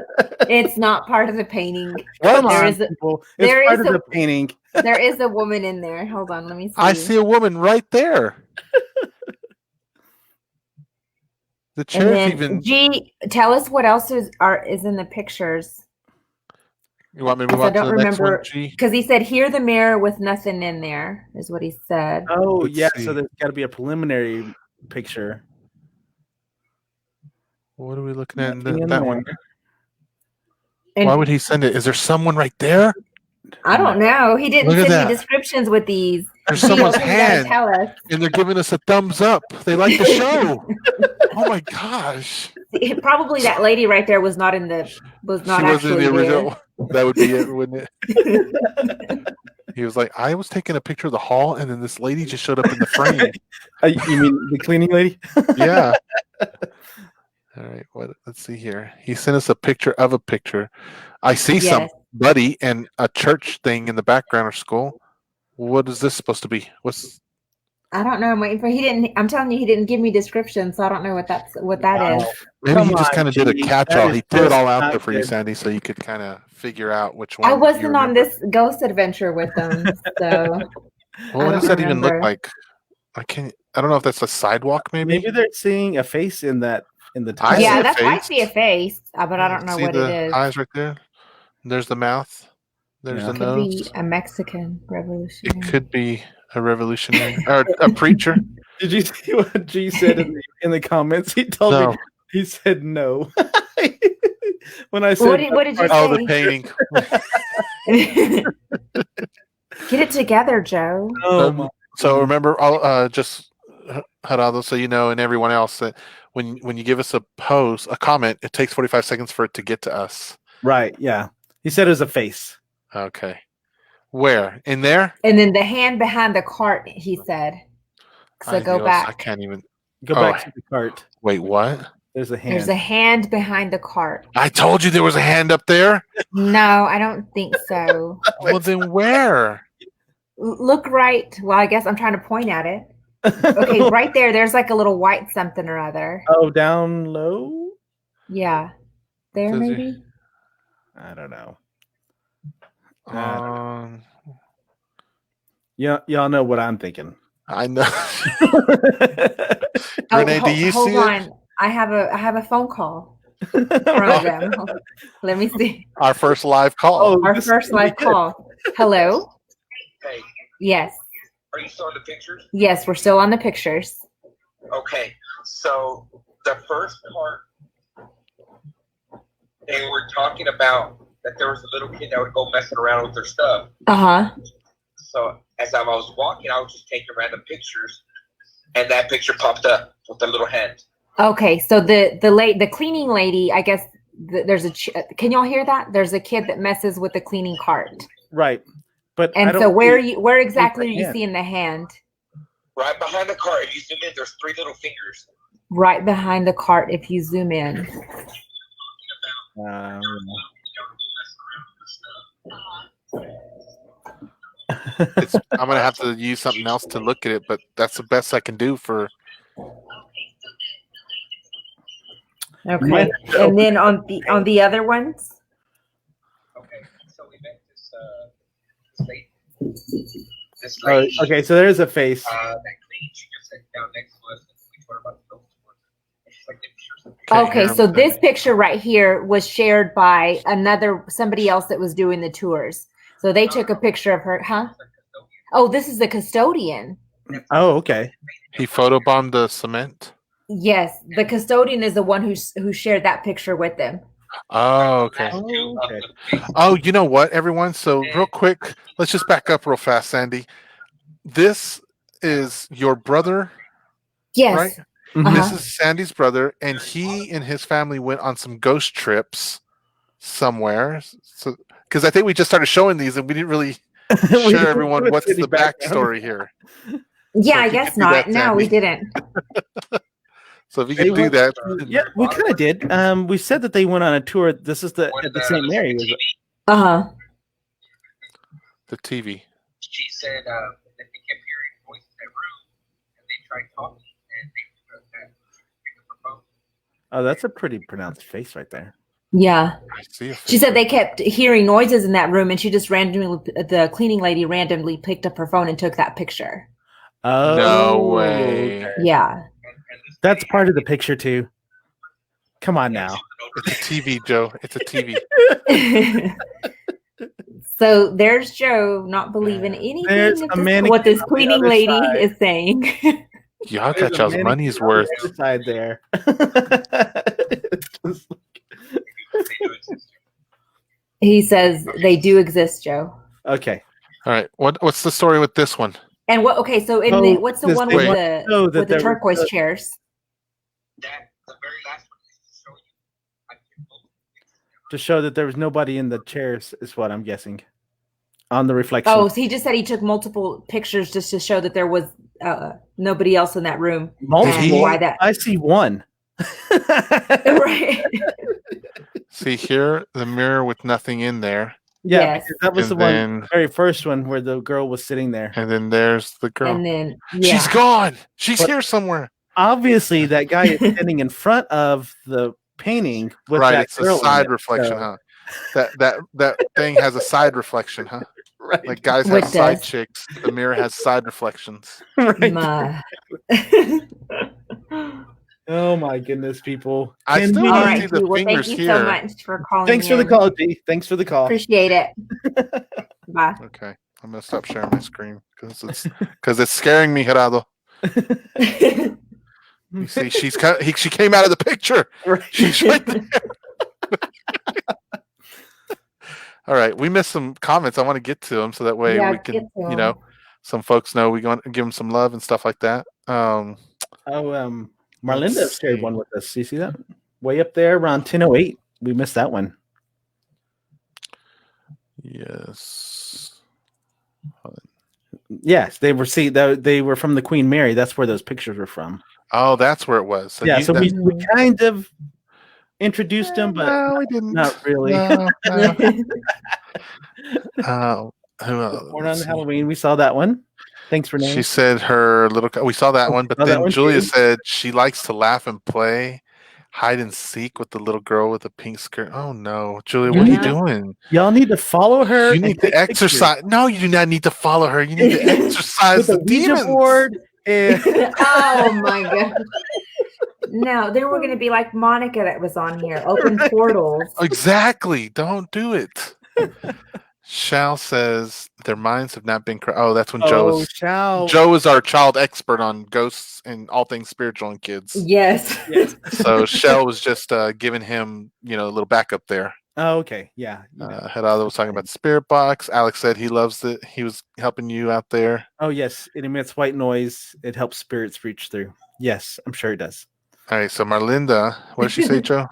It's not part of the painting. Come on, people. It's part of the painting. There is a woman in there. Hold on, let me see. I see a woman right there. The chair even. G, tell us what else is in the pictures. You want me to move on to the next one, G? Because he said, "Hear the mirror with nothing in there," is what he said. Oh, Let's see. So there's got to be a preliminary picture. What are we looking at in that one? Why would he send it? Is there someone right there? I don't know. He didn't send me descriptions with these. There's someone's hand, and they're giving us a thumbs up. They like the show. Oh my gosh! Probably that lady right there was not actually the original. That would be it, wouldn't it? He was like, I was taking a picture of the hall, and then this lady just showed up in the frame. You mean the cleaning lady? Yeah. All right. Let's see here. He sent us a picture of a picture. I see somebody and a church thing in the background of school. What is this supposed to be? I don't know. I'm waiting for. I'm telling you, he didn't give me descriptions, so I don't know what that is. Maybe he just kind of did a catch-all. He threw it all out there for you, Sandy, so you could kind of figure out which one. I wasn't on this ghost adventure with them, so. Well, what does that even look like? I don't know if that's a sidewalk. Maybe they're seeing a face in the. I see a face, but I don't know what it is. Eyes right there. There's the mouth. There's the nose. It could be a Mexican revolutionary. It could be a revolutionary or a preacher. Did you see what G said in the comments? He told me. He said no. When I said, what did you say? Oh, the painting. Get it together, Joe. So remember, I'll just Gerardo, so you know, and everyone else that when you give us a comment, it takes 45 seconds for it to get to us. Right. Yeah. He said it was a face. Okay. Where? In there? And then the hand behind the cart, he said. So go back. I can't even go back to the cart. Wait, what? There's a hand. There's a hand behind the cart. I told you there was a hand up there. No, I don't think so. Well, then where? Look right. Well, I guess I'm trying to point at it. Okay, right there. There's like a little white something or other. Oh, down low? Yeah. There, maybe? I don't know. Y'all know what I'm thinking. I know. Renee, do you see hold on. I have a phone call from them. Let me see. Our first live call. Our first live call. Hello? Hey. Yes. Are you still in the pictures? Yes, we're still on the pictures. Okay. So the first part, they were talking about that there was a little kid that would go messing around with their stuff. Uh-huh. So as I was walking, I was just taking random pictures, and that picture popped up with the little hand. Okay, so the cleaning lady, I guess there's can y'all hear that? There's a kid that messes with the cleaning cart. Right. And so where exactly are you seeing the hand? Right behind the cart. If you zoom in, there's 3 little fingers. Right behind the cart if you zoom in. I'm gonna have to use something else to look at it, but that's the best I can do for. Okay, and then on the other ones. Okay, so we met this lady. Okay, so there's a face. That clean, she just sat down next to us, and we told her about the Okay, so this picture right here was shared by somebody else that was doing the tours. So they took a picture of her, huh? Oh, this is the custodian. Oh, okay. He photobombed the cement? Yes, the custodian is the one who shared that picture with them. Oh, okay. Oh, you know what, everyone? So real quick, let's just back up real fast, Sandy. This is your brother? Yes. Right? Uh-huh. This is Sandy's brother, and he and his family went on some ghost trips somewhere. Because I think we just started showing these, and we didn't really share everyone what's the backstory here. Yeah, so I guess not. No, we didn't. So if you could do that. Yeah, we kind of did. We said that they went on a tour. This is at the St. Mary. Uh-huh. The TV. She said that they kept hearing voices in that room, and they tried talking, and they picked up her phone. Oh, that's a pretty pronounced face right there. Yeah. I see a face. She said they kept hearing noises in that room, and she just the cleaning lady randomly picked up her phone and took that picture. Oh, no way. Okay. Yeah. That's part of the picture too. Come on now. It's a TV, Joe. It's a TV. So there's Joe not believing anything what this cleaning lady is saying. Y'all got y'all's money's worth. Side there. He says they do exist, Joe. Okay. All right. What's the story with this one? And what? Okay, so what's the one with the turquoise chairs? The very last one is to show you. To show that there was nobody in the chairs is what I'm guessing. On the reflection. Oh, so he just said he took multiple pictures just to show that there was nobody else in that room. Multiple? Why that? I see one. Right. See here, the mirror with nothing in there. Yeah, yes. That was the very first one where the girl was sitting there. And then there's the girl. And then she's gone. She's here somewhere. Obviously, that guy is standing in front of the painting with that it's a side reflection, huh? That thing has a side reflection, huh? Right. Like guys have side chicks. The mirror has side reflections. Right. Oh my goodness, people! I still want to see the fingers thank you here. So much for calling. Thanks for the call, G. Thanks for the call. Appreciate it. Bye. Okay, I'm gonna stop sharing my screen because it's scaring me, Gerardo. You see, she came out of the picture. Right. She's right there. All right, we missed some comments. I want to get to them so that way we can, some folks know we want to give them some love and stuff like that. Marlinda shared one with us. You see that? Way up there around 10:08. We missed that one. Yes. Yes, they were. They were from the Queen Mary. That's where those pictures were from. Oh, that's where it was. So yeah, we kind of introduced them, but no, we didn't. Not really. No. Who else? Born on Halloween. We saw that one. Thanks, Renee. She said her little. We saw that one, but then Julia said she likes to laugh and play hide and seek with the little girl with the pink skirt. Oh no, Julia, what are you doing? Y'all need to follow her. You need to exercise. No, you do not need to follow her. You need to exercise the demons. Board and... Oh my god. No, then we're gonna be like Monica that was on here. Open portals. Exactly. Don't do it. Shal says their minds have not been. That's when Joe is our child expert on ghosts and all things spiritual and kids. Yes. So Shell was just giving him, a little backup there. Oh, okay. Yeah. Hedada was talking about the spirit box. Alex said he loves it. He was helping you out there. Oh, yes. It emits white noise. It helps spirits reach through. Yes, I'm sure it does. All right. So Marlinda, what did she say, Joe?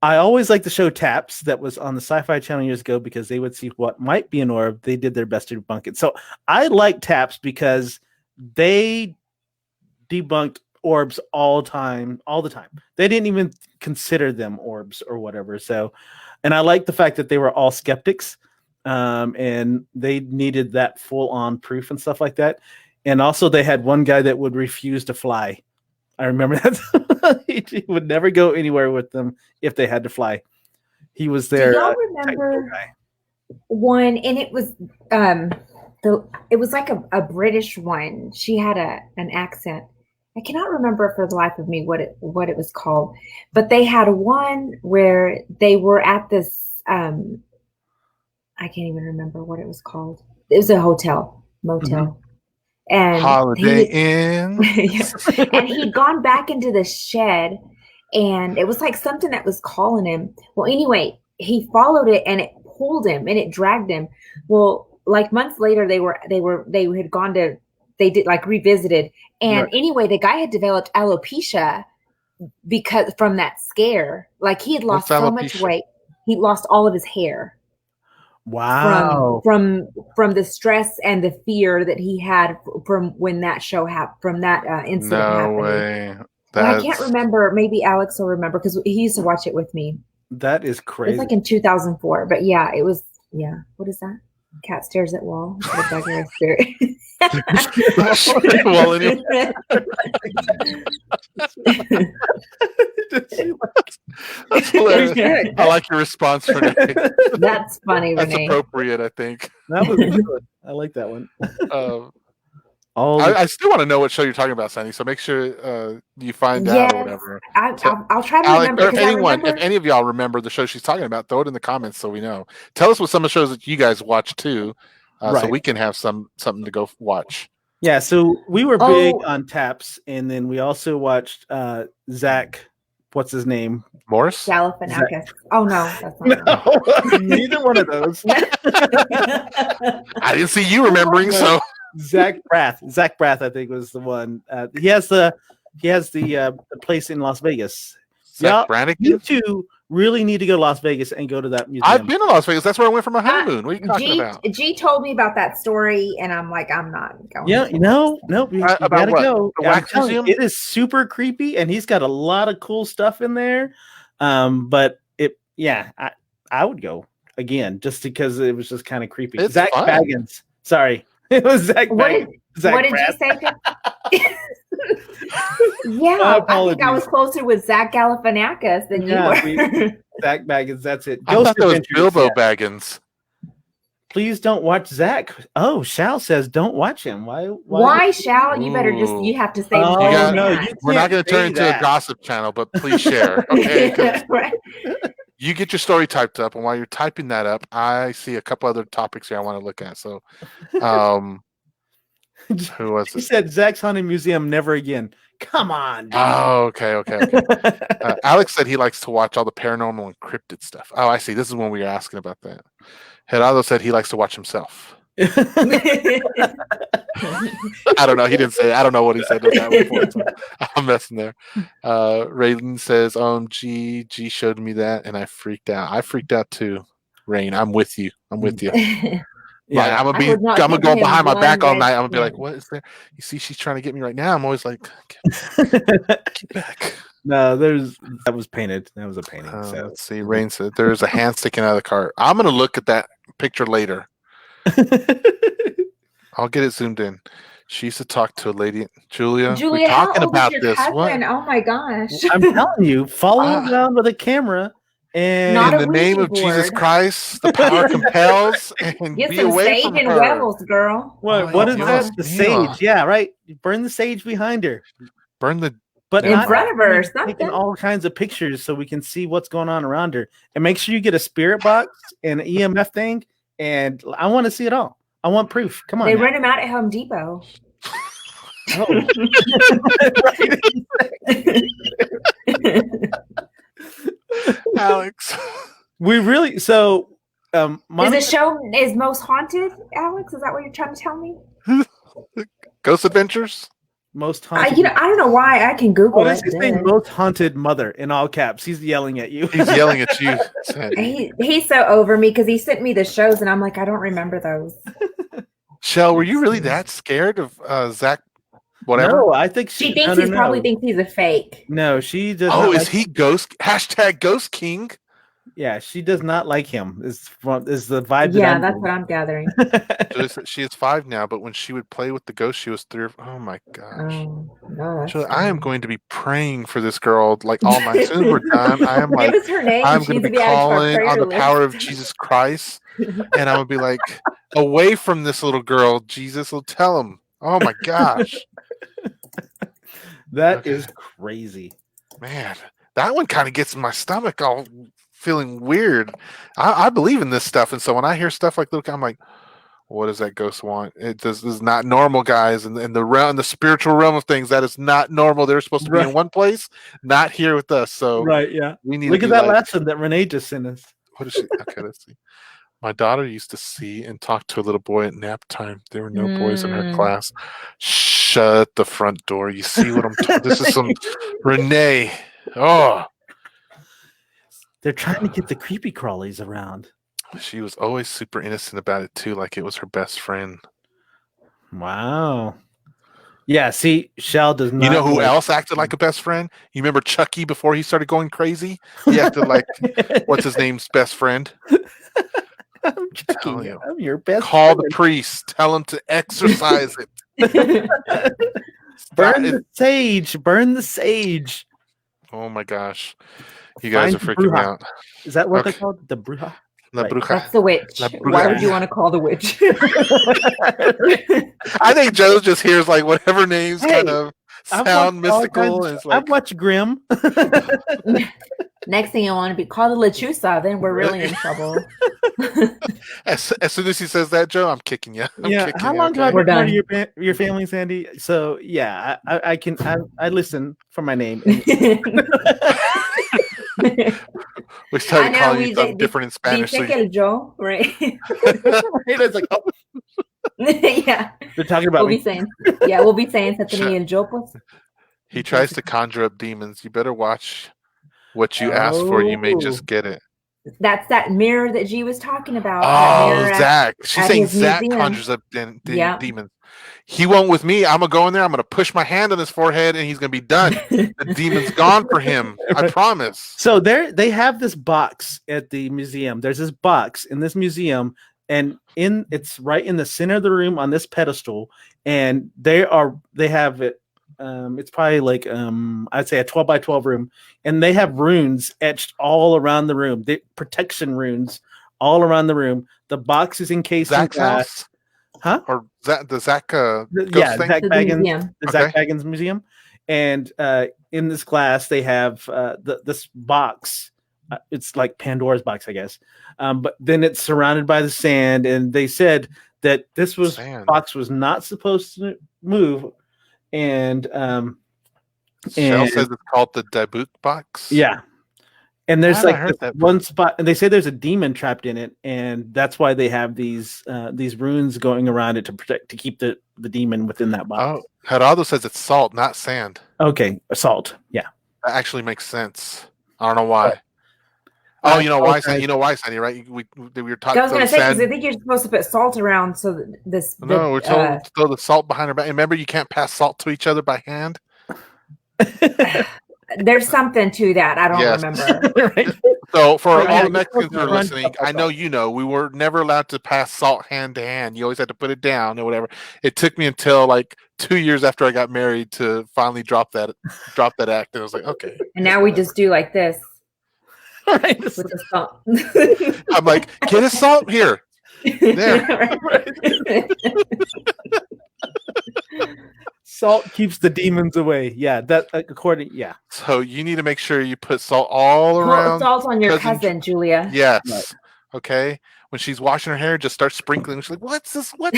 I always liked the show Taps that was on the Sci-Fi Channel years ago because they would see what might be an orb. They did their best to debunk it. So I like Taps because they debunked orbs all the time. They didn't even consider them orbs or whatever. So, and I like the fact that they were all skeptics, and they needed that full-on proof and stuff like that. And also they had one guy that would refuse to fly. I remember that. He would never go anywhere with them if they had to fly. He was there. Do y'all remember one? And it was it was like a British one. She had an accent. I cannot remember for the life of me what it was called. But they had one where they were at this. I can't even remember what it was called. It was a motel. Mm-hmm. And Holiday Inn. And he'd gone back into the shed, and it was like something that was calling him. Well, anyway, he followed it, and it pulled him, and it dragged him. Well, like months later, they had gone to, they did like revisited, and anyway, the guy had developed alopecia because from that scare. Like he had lost so much weight, he lost all of his hair. Wow. From the stress and the fear that he had from when that show happened, from that incident happened. No way. I can't remember. Maybe Alex will remember because he used to watch it with me. That is crazy. It's like in 2004. But yeah, it was. Yeah. What is that? Cat stares at wall. Spirit. Well, that's hilarious. I like your response, Renee. That's funny, Renee. Renee. That's appropriate, I think. That was good. I like that one. I still want to know what show you're talking about, Sandy. So make sure you find out or whatever. I'll try to remember. If any of y'all remember the show she's talking about, throw it in the comments so we know. Tell us what some of the shows that you guys watch too, so we can have something to go watch. Yeah, so we were big on Taps, and then we also watched Zach. What's his name? Morris? Galifianakis. Oh no, that's not neither one of those. I didn't see you remembering, so. Zach Braff, I think, was the one. He has the place in Las Vegas. Zach Brannigan? You two really need to go to Las Vegas and go to that museum. I've been to Las Vegas. That's where I went for my honeymoon. What are you talking about? G told me about that story, and I'm like, I'm not going. Yeah, you gotta go. The wax museum? It is super creepy, and he's got a lot of cool stuff in there. But I would go again just because it was just kind of creepy. It's Zach fun. Baggins. Sorry. It was Zach Baggins. What did you say? Yeah, I think I was closer with Zach Galifianakis than you were. Zach Baggins, that's it. I thought that was Bilbo Baggins. Please don't watch Zach. Oh, Shal says don't watch him. Why Shal? You better you have to say. We're not going to turn into a gossip channel, but please share. Okay. Right. You get your story typed up, and while you're typing that up, I see a couple other topics here I want to look at. So, who was it? He said Zach's Haunted Museum never again. Come on. Dude. Oh, okay. Alex said he likes to watch all the paranormal and cryptid stuff. Oh, I see. This is when we were asking about that. Gerardo said he likes to watch himself. I don't know. He didn't say it. I don't know what he said to that before, so I'm messing there. Raylan says, G showed me that and I freaked out. I freaked out too. Rain, I'm with you. Yeah, I'm gonna go behind my back all night. I'm gonna be like, what is there? You see, she's trying to get me right now. I'm always like, get back. No, that was painted. That was a painting. So. Let's see. Rain said there's a hand sticking out of the cart. I'm gonna look at that picture later. I'll get it zoomed in. She used to talk to a lady, Julia. We're talking about this. What? Oh my gosh! I'm telling you, follow around with a camera. And in the name of Jesus Christ, the power compels, and get be some away sage from and her. rebels, girl. What is that? The sage, yeah, right. You burn the sage behind her. But in front of her, taking all kinds of pictures so we can see what's going on around her. And make sure you get a spirit box and an EMF thing. And I want to see it all. I want proof. Come on. They rent them out at Home Depot. Alex, we really is the show is most haunted, Alex? Is that what you're trying to tell me? Ghost Adventures? Most haunted. I don't know why. I can Google it. He's saying most haunted mother in all caps. He's yelling at you. He's yelling at you. He's so over me because he sent me the shows and I'm like, I don't remember those. Shell, were you really that scared of Zach? Whatever. No, I think she thinks he probably thinks he's a fake. No, she does. Oh, is he Ghost? #Ghost King. Yeah, she does not like him. Is the vibe? Yeah, that's what I'm gathering. She is 5 now, but when she would play with the ghost, she was 3. Oh my gosh! No, I am going to be praying for this girl like all night. As soon as we're done, I am like, give us her name. I'm going to be calling on the power of Jesus Christ, and I'm going to be like, away from this little girl, Jesus will tell him. Oh my gosh! That is crazy, man. That one kind of gets in my stomach all feeling weird. I believe in this stuff, and so when I hear stuff like that, I'm like, what does that ghost want? This is not normal, guys. And in the spiritual realm of things, that is not normal. They're supposed to be in one place, not here with us. So we need. Look at that lesson that Renee just sent us. What is she? Okay, let's see. My daughter used to see and talk to a little boy at nap time. There were no boys in her class. Shut the front door. You see what I'm talking? This is some Renee. Oh. They're trying to get the creepy crawlies around. She was always super innocent about it too, like it was her best friend. Wow. Yeah, see, Shell does not. You know who else acted like a best friend? You remember Chucky before he started going crazy? He acted like what's his name's best friend? I'm Chucky. I'm your best Call friend. The priest. Tell him to exorcise it. Burn the sage. Burn the sage. Oh my gosh. You guys are freaking me out. Is that what they're called? The bruja? La bruja. That's the witch. Why would you want to call the witch? I think Joe just hears like whatever names kind of sound mystical. And I've watched Grimm. Next thing I want to be called a lechuza, then we're really in trouble. As soon as he says that, Joe, I'm kicking you. How long have I been part of your family, Sandy? So yeah, I can listen for my name. We started calling you something different in Spanish. Dice que el yo, right? It's like, oh. Yeah. They're talking about we'll be saying something in yo, pues. He tries to conjure up demons. You better watch what you ask for. You may just get it. That's that mirror that G was talking about. Oh, Zach. She's saying Zach conjures up demons. He won't with me. I'm going to go in there. I'm going to push my hand on his forehead and he's going to be done. The demon's gone for him. I promise. So they have this box at the museum. There's this box in this museum and it's right in the center of the room on this pedestal. And they have it. It's probably like I'd say a 12 by 12 room, and they have runes etched all around the room. The protection runes all around the room. The box is encased in glass. Huh? Or the Zach Zach Baggins, Zach Baggins Museum. And in this glass, they have this box. It's like Pandora's box, I guess. But then it's surrounded by the sand, and they said that this box was not supposed to move. And Shell says it's called the Dabuk box. Yeah. And there's like one spot, and they say there's a demon trapped in it, and that's why they have these runes going around it to keep the demon within that box. Oh, Geraldo says it's salt, not sand. Okay, salt. Yeah, that actually makes sense. I don't know why. Oh, you know why? Okay. You know why, Sandy? Right? We were talking. I was going to say because I think you're supposed to put salt around so that this. No, we're told to throw the salt behind our back. Remember, you can't pass salt to each other by hand. There's something to that. I don't remember. Right? So for all the Mexicans who are listening, I know you know we were never allowed to pass salt hand to hand. You always had to put it down or whatever. It took me until like 2 years after I got married to finally drop that act. And I was like, okay. And now we just do like this. Right. With the salt. I'm like, get a salt here. There. Salt keeps the demons away. Yeah, that according. Yeah. So you need to make sure you put salt all around. Put salt on your cousin Julia. Yes. Right. Okay. When she's washing her hair, just start sprinkling. She's like, "What's this? What?"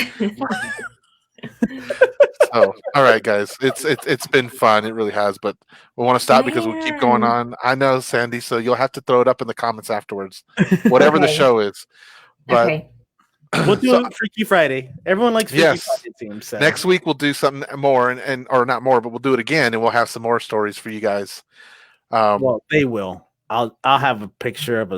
So, all right, guys, it's been fun. It really has, but we want to stop because we'll keep going on. I know, Sandy, so you'll have to throw it up in the comments afterwards, whatever the show is. But okay. We'll do a Freaky Friday. Everyone likes Freaky Friday, it seems. So. Next week we'll do something more, and or not more, but we'll do it again, and we'll have some more stories for you guys. Well, they will. I'll have a picture of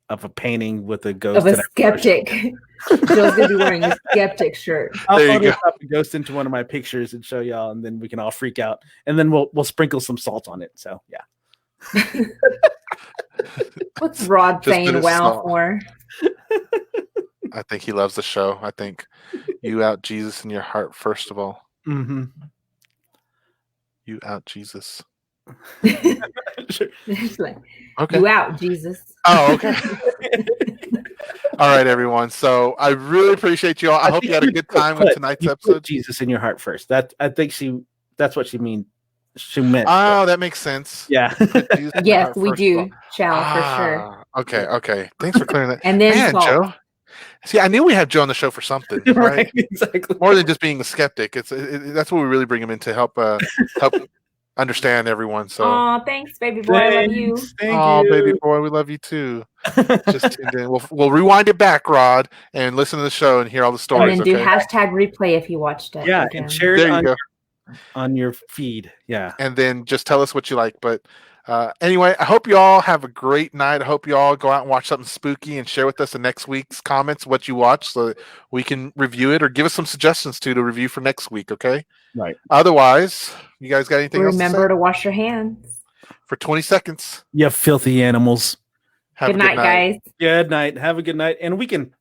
a painting with a ghost. Of a skeptic. Joe's gonna be wearing a skeptic shirt. I'll Photoshop a ghost into one of my pictures and show y'all, and then we can all freak out, and then we'll sprinkle some salt on it. So yeah. What's Rod saying wow for? I think he loves the show. I think you out Jesus in your heart, first of all. Mm-hmm. You out Jesus. Sure. Okay. You out, Jesus. Oh, okay. All right, everyone. So I really appreciate you all. I hope you had a good time with tonight's episode. Jesus in your heart first. I think that's what she meant. Oh, that makes sense. Yeah. Yes, we do. Shall for sure. Okay. Thanks for clearing that. And then Joe. See, I knew we had Joe on the show for something, right? Exactly. More than just being a skeptic. That's what we really bring him in to help understand everyone. So, thanks, baby boy. I love you. Baby boy, we love you too. Just tuned in. We'll rewind it back, Rod, and listen to the show and hear all the stories. And then do #replay if you watched it. Yeah, and share it on your feed. Yeah, and then just tell us what you like. But anyway, I hope you all have a great night. I hope you all go out and watch something spooky and share with us in next week's comments what you watch so that we can review it or give us some suggestions to review for next week. Okay. Right. Otherwise, you guys got anything else to say? Remember to wash your hands for 20 seconds. You filthy animals. Good night, guys. Good night. Have a good night and a weekend.